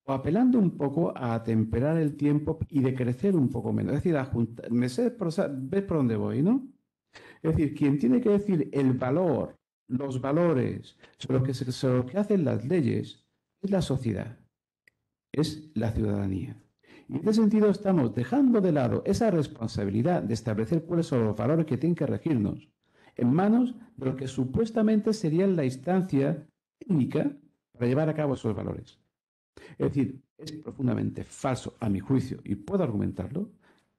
o apelando un poco a atemperar el tiempo y de crecer un poco menos. Es decir, ves por dónde voy, ¿no? Es decir, quien tiene que decir el valor, los valores, sobre lo que hacen las leyes, es la sociedad, es la ciudadanía. Y en este sentido estamos dejando de lado esa responsabilidad de establecer cuáles son los valores que tienen que regirnos en manos de lo que supuestamente sería la instancia técnica para llevar a cabo esos valores. Es decir, es profundamente falso, a mi juicio, y puedo argumentarlo,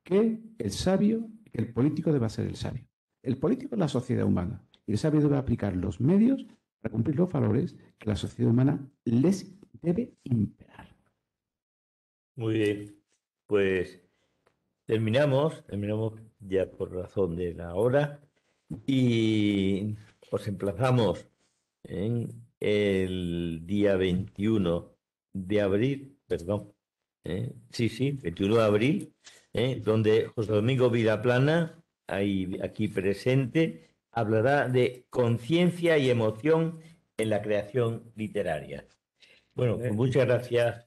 que el político deba ser el sabio. El político es la sociedad humana y el sabio debe aplicar los medios para cumplir los valores que la sociedad humana les debe imperar. Muy bien, pues terminamos ya por razón de la hora y os emplazamos en el día 21 de abril, perdón, sí, 21 de abril, donde José Domingo Vilaplana, aquí presente, hablará de conciencia y emoción en la creación literaria. Bueno, pues muchas gracias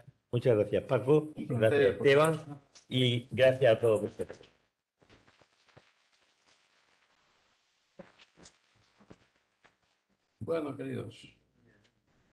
Paco, gracias Esteban y gracias a todos ustedes. Bueno, queridos.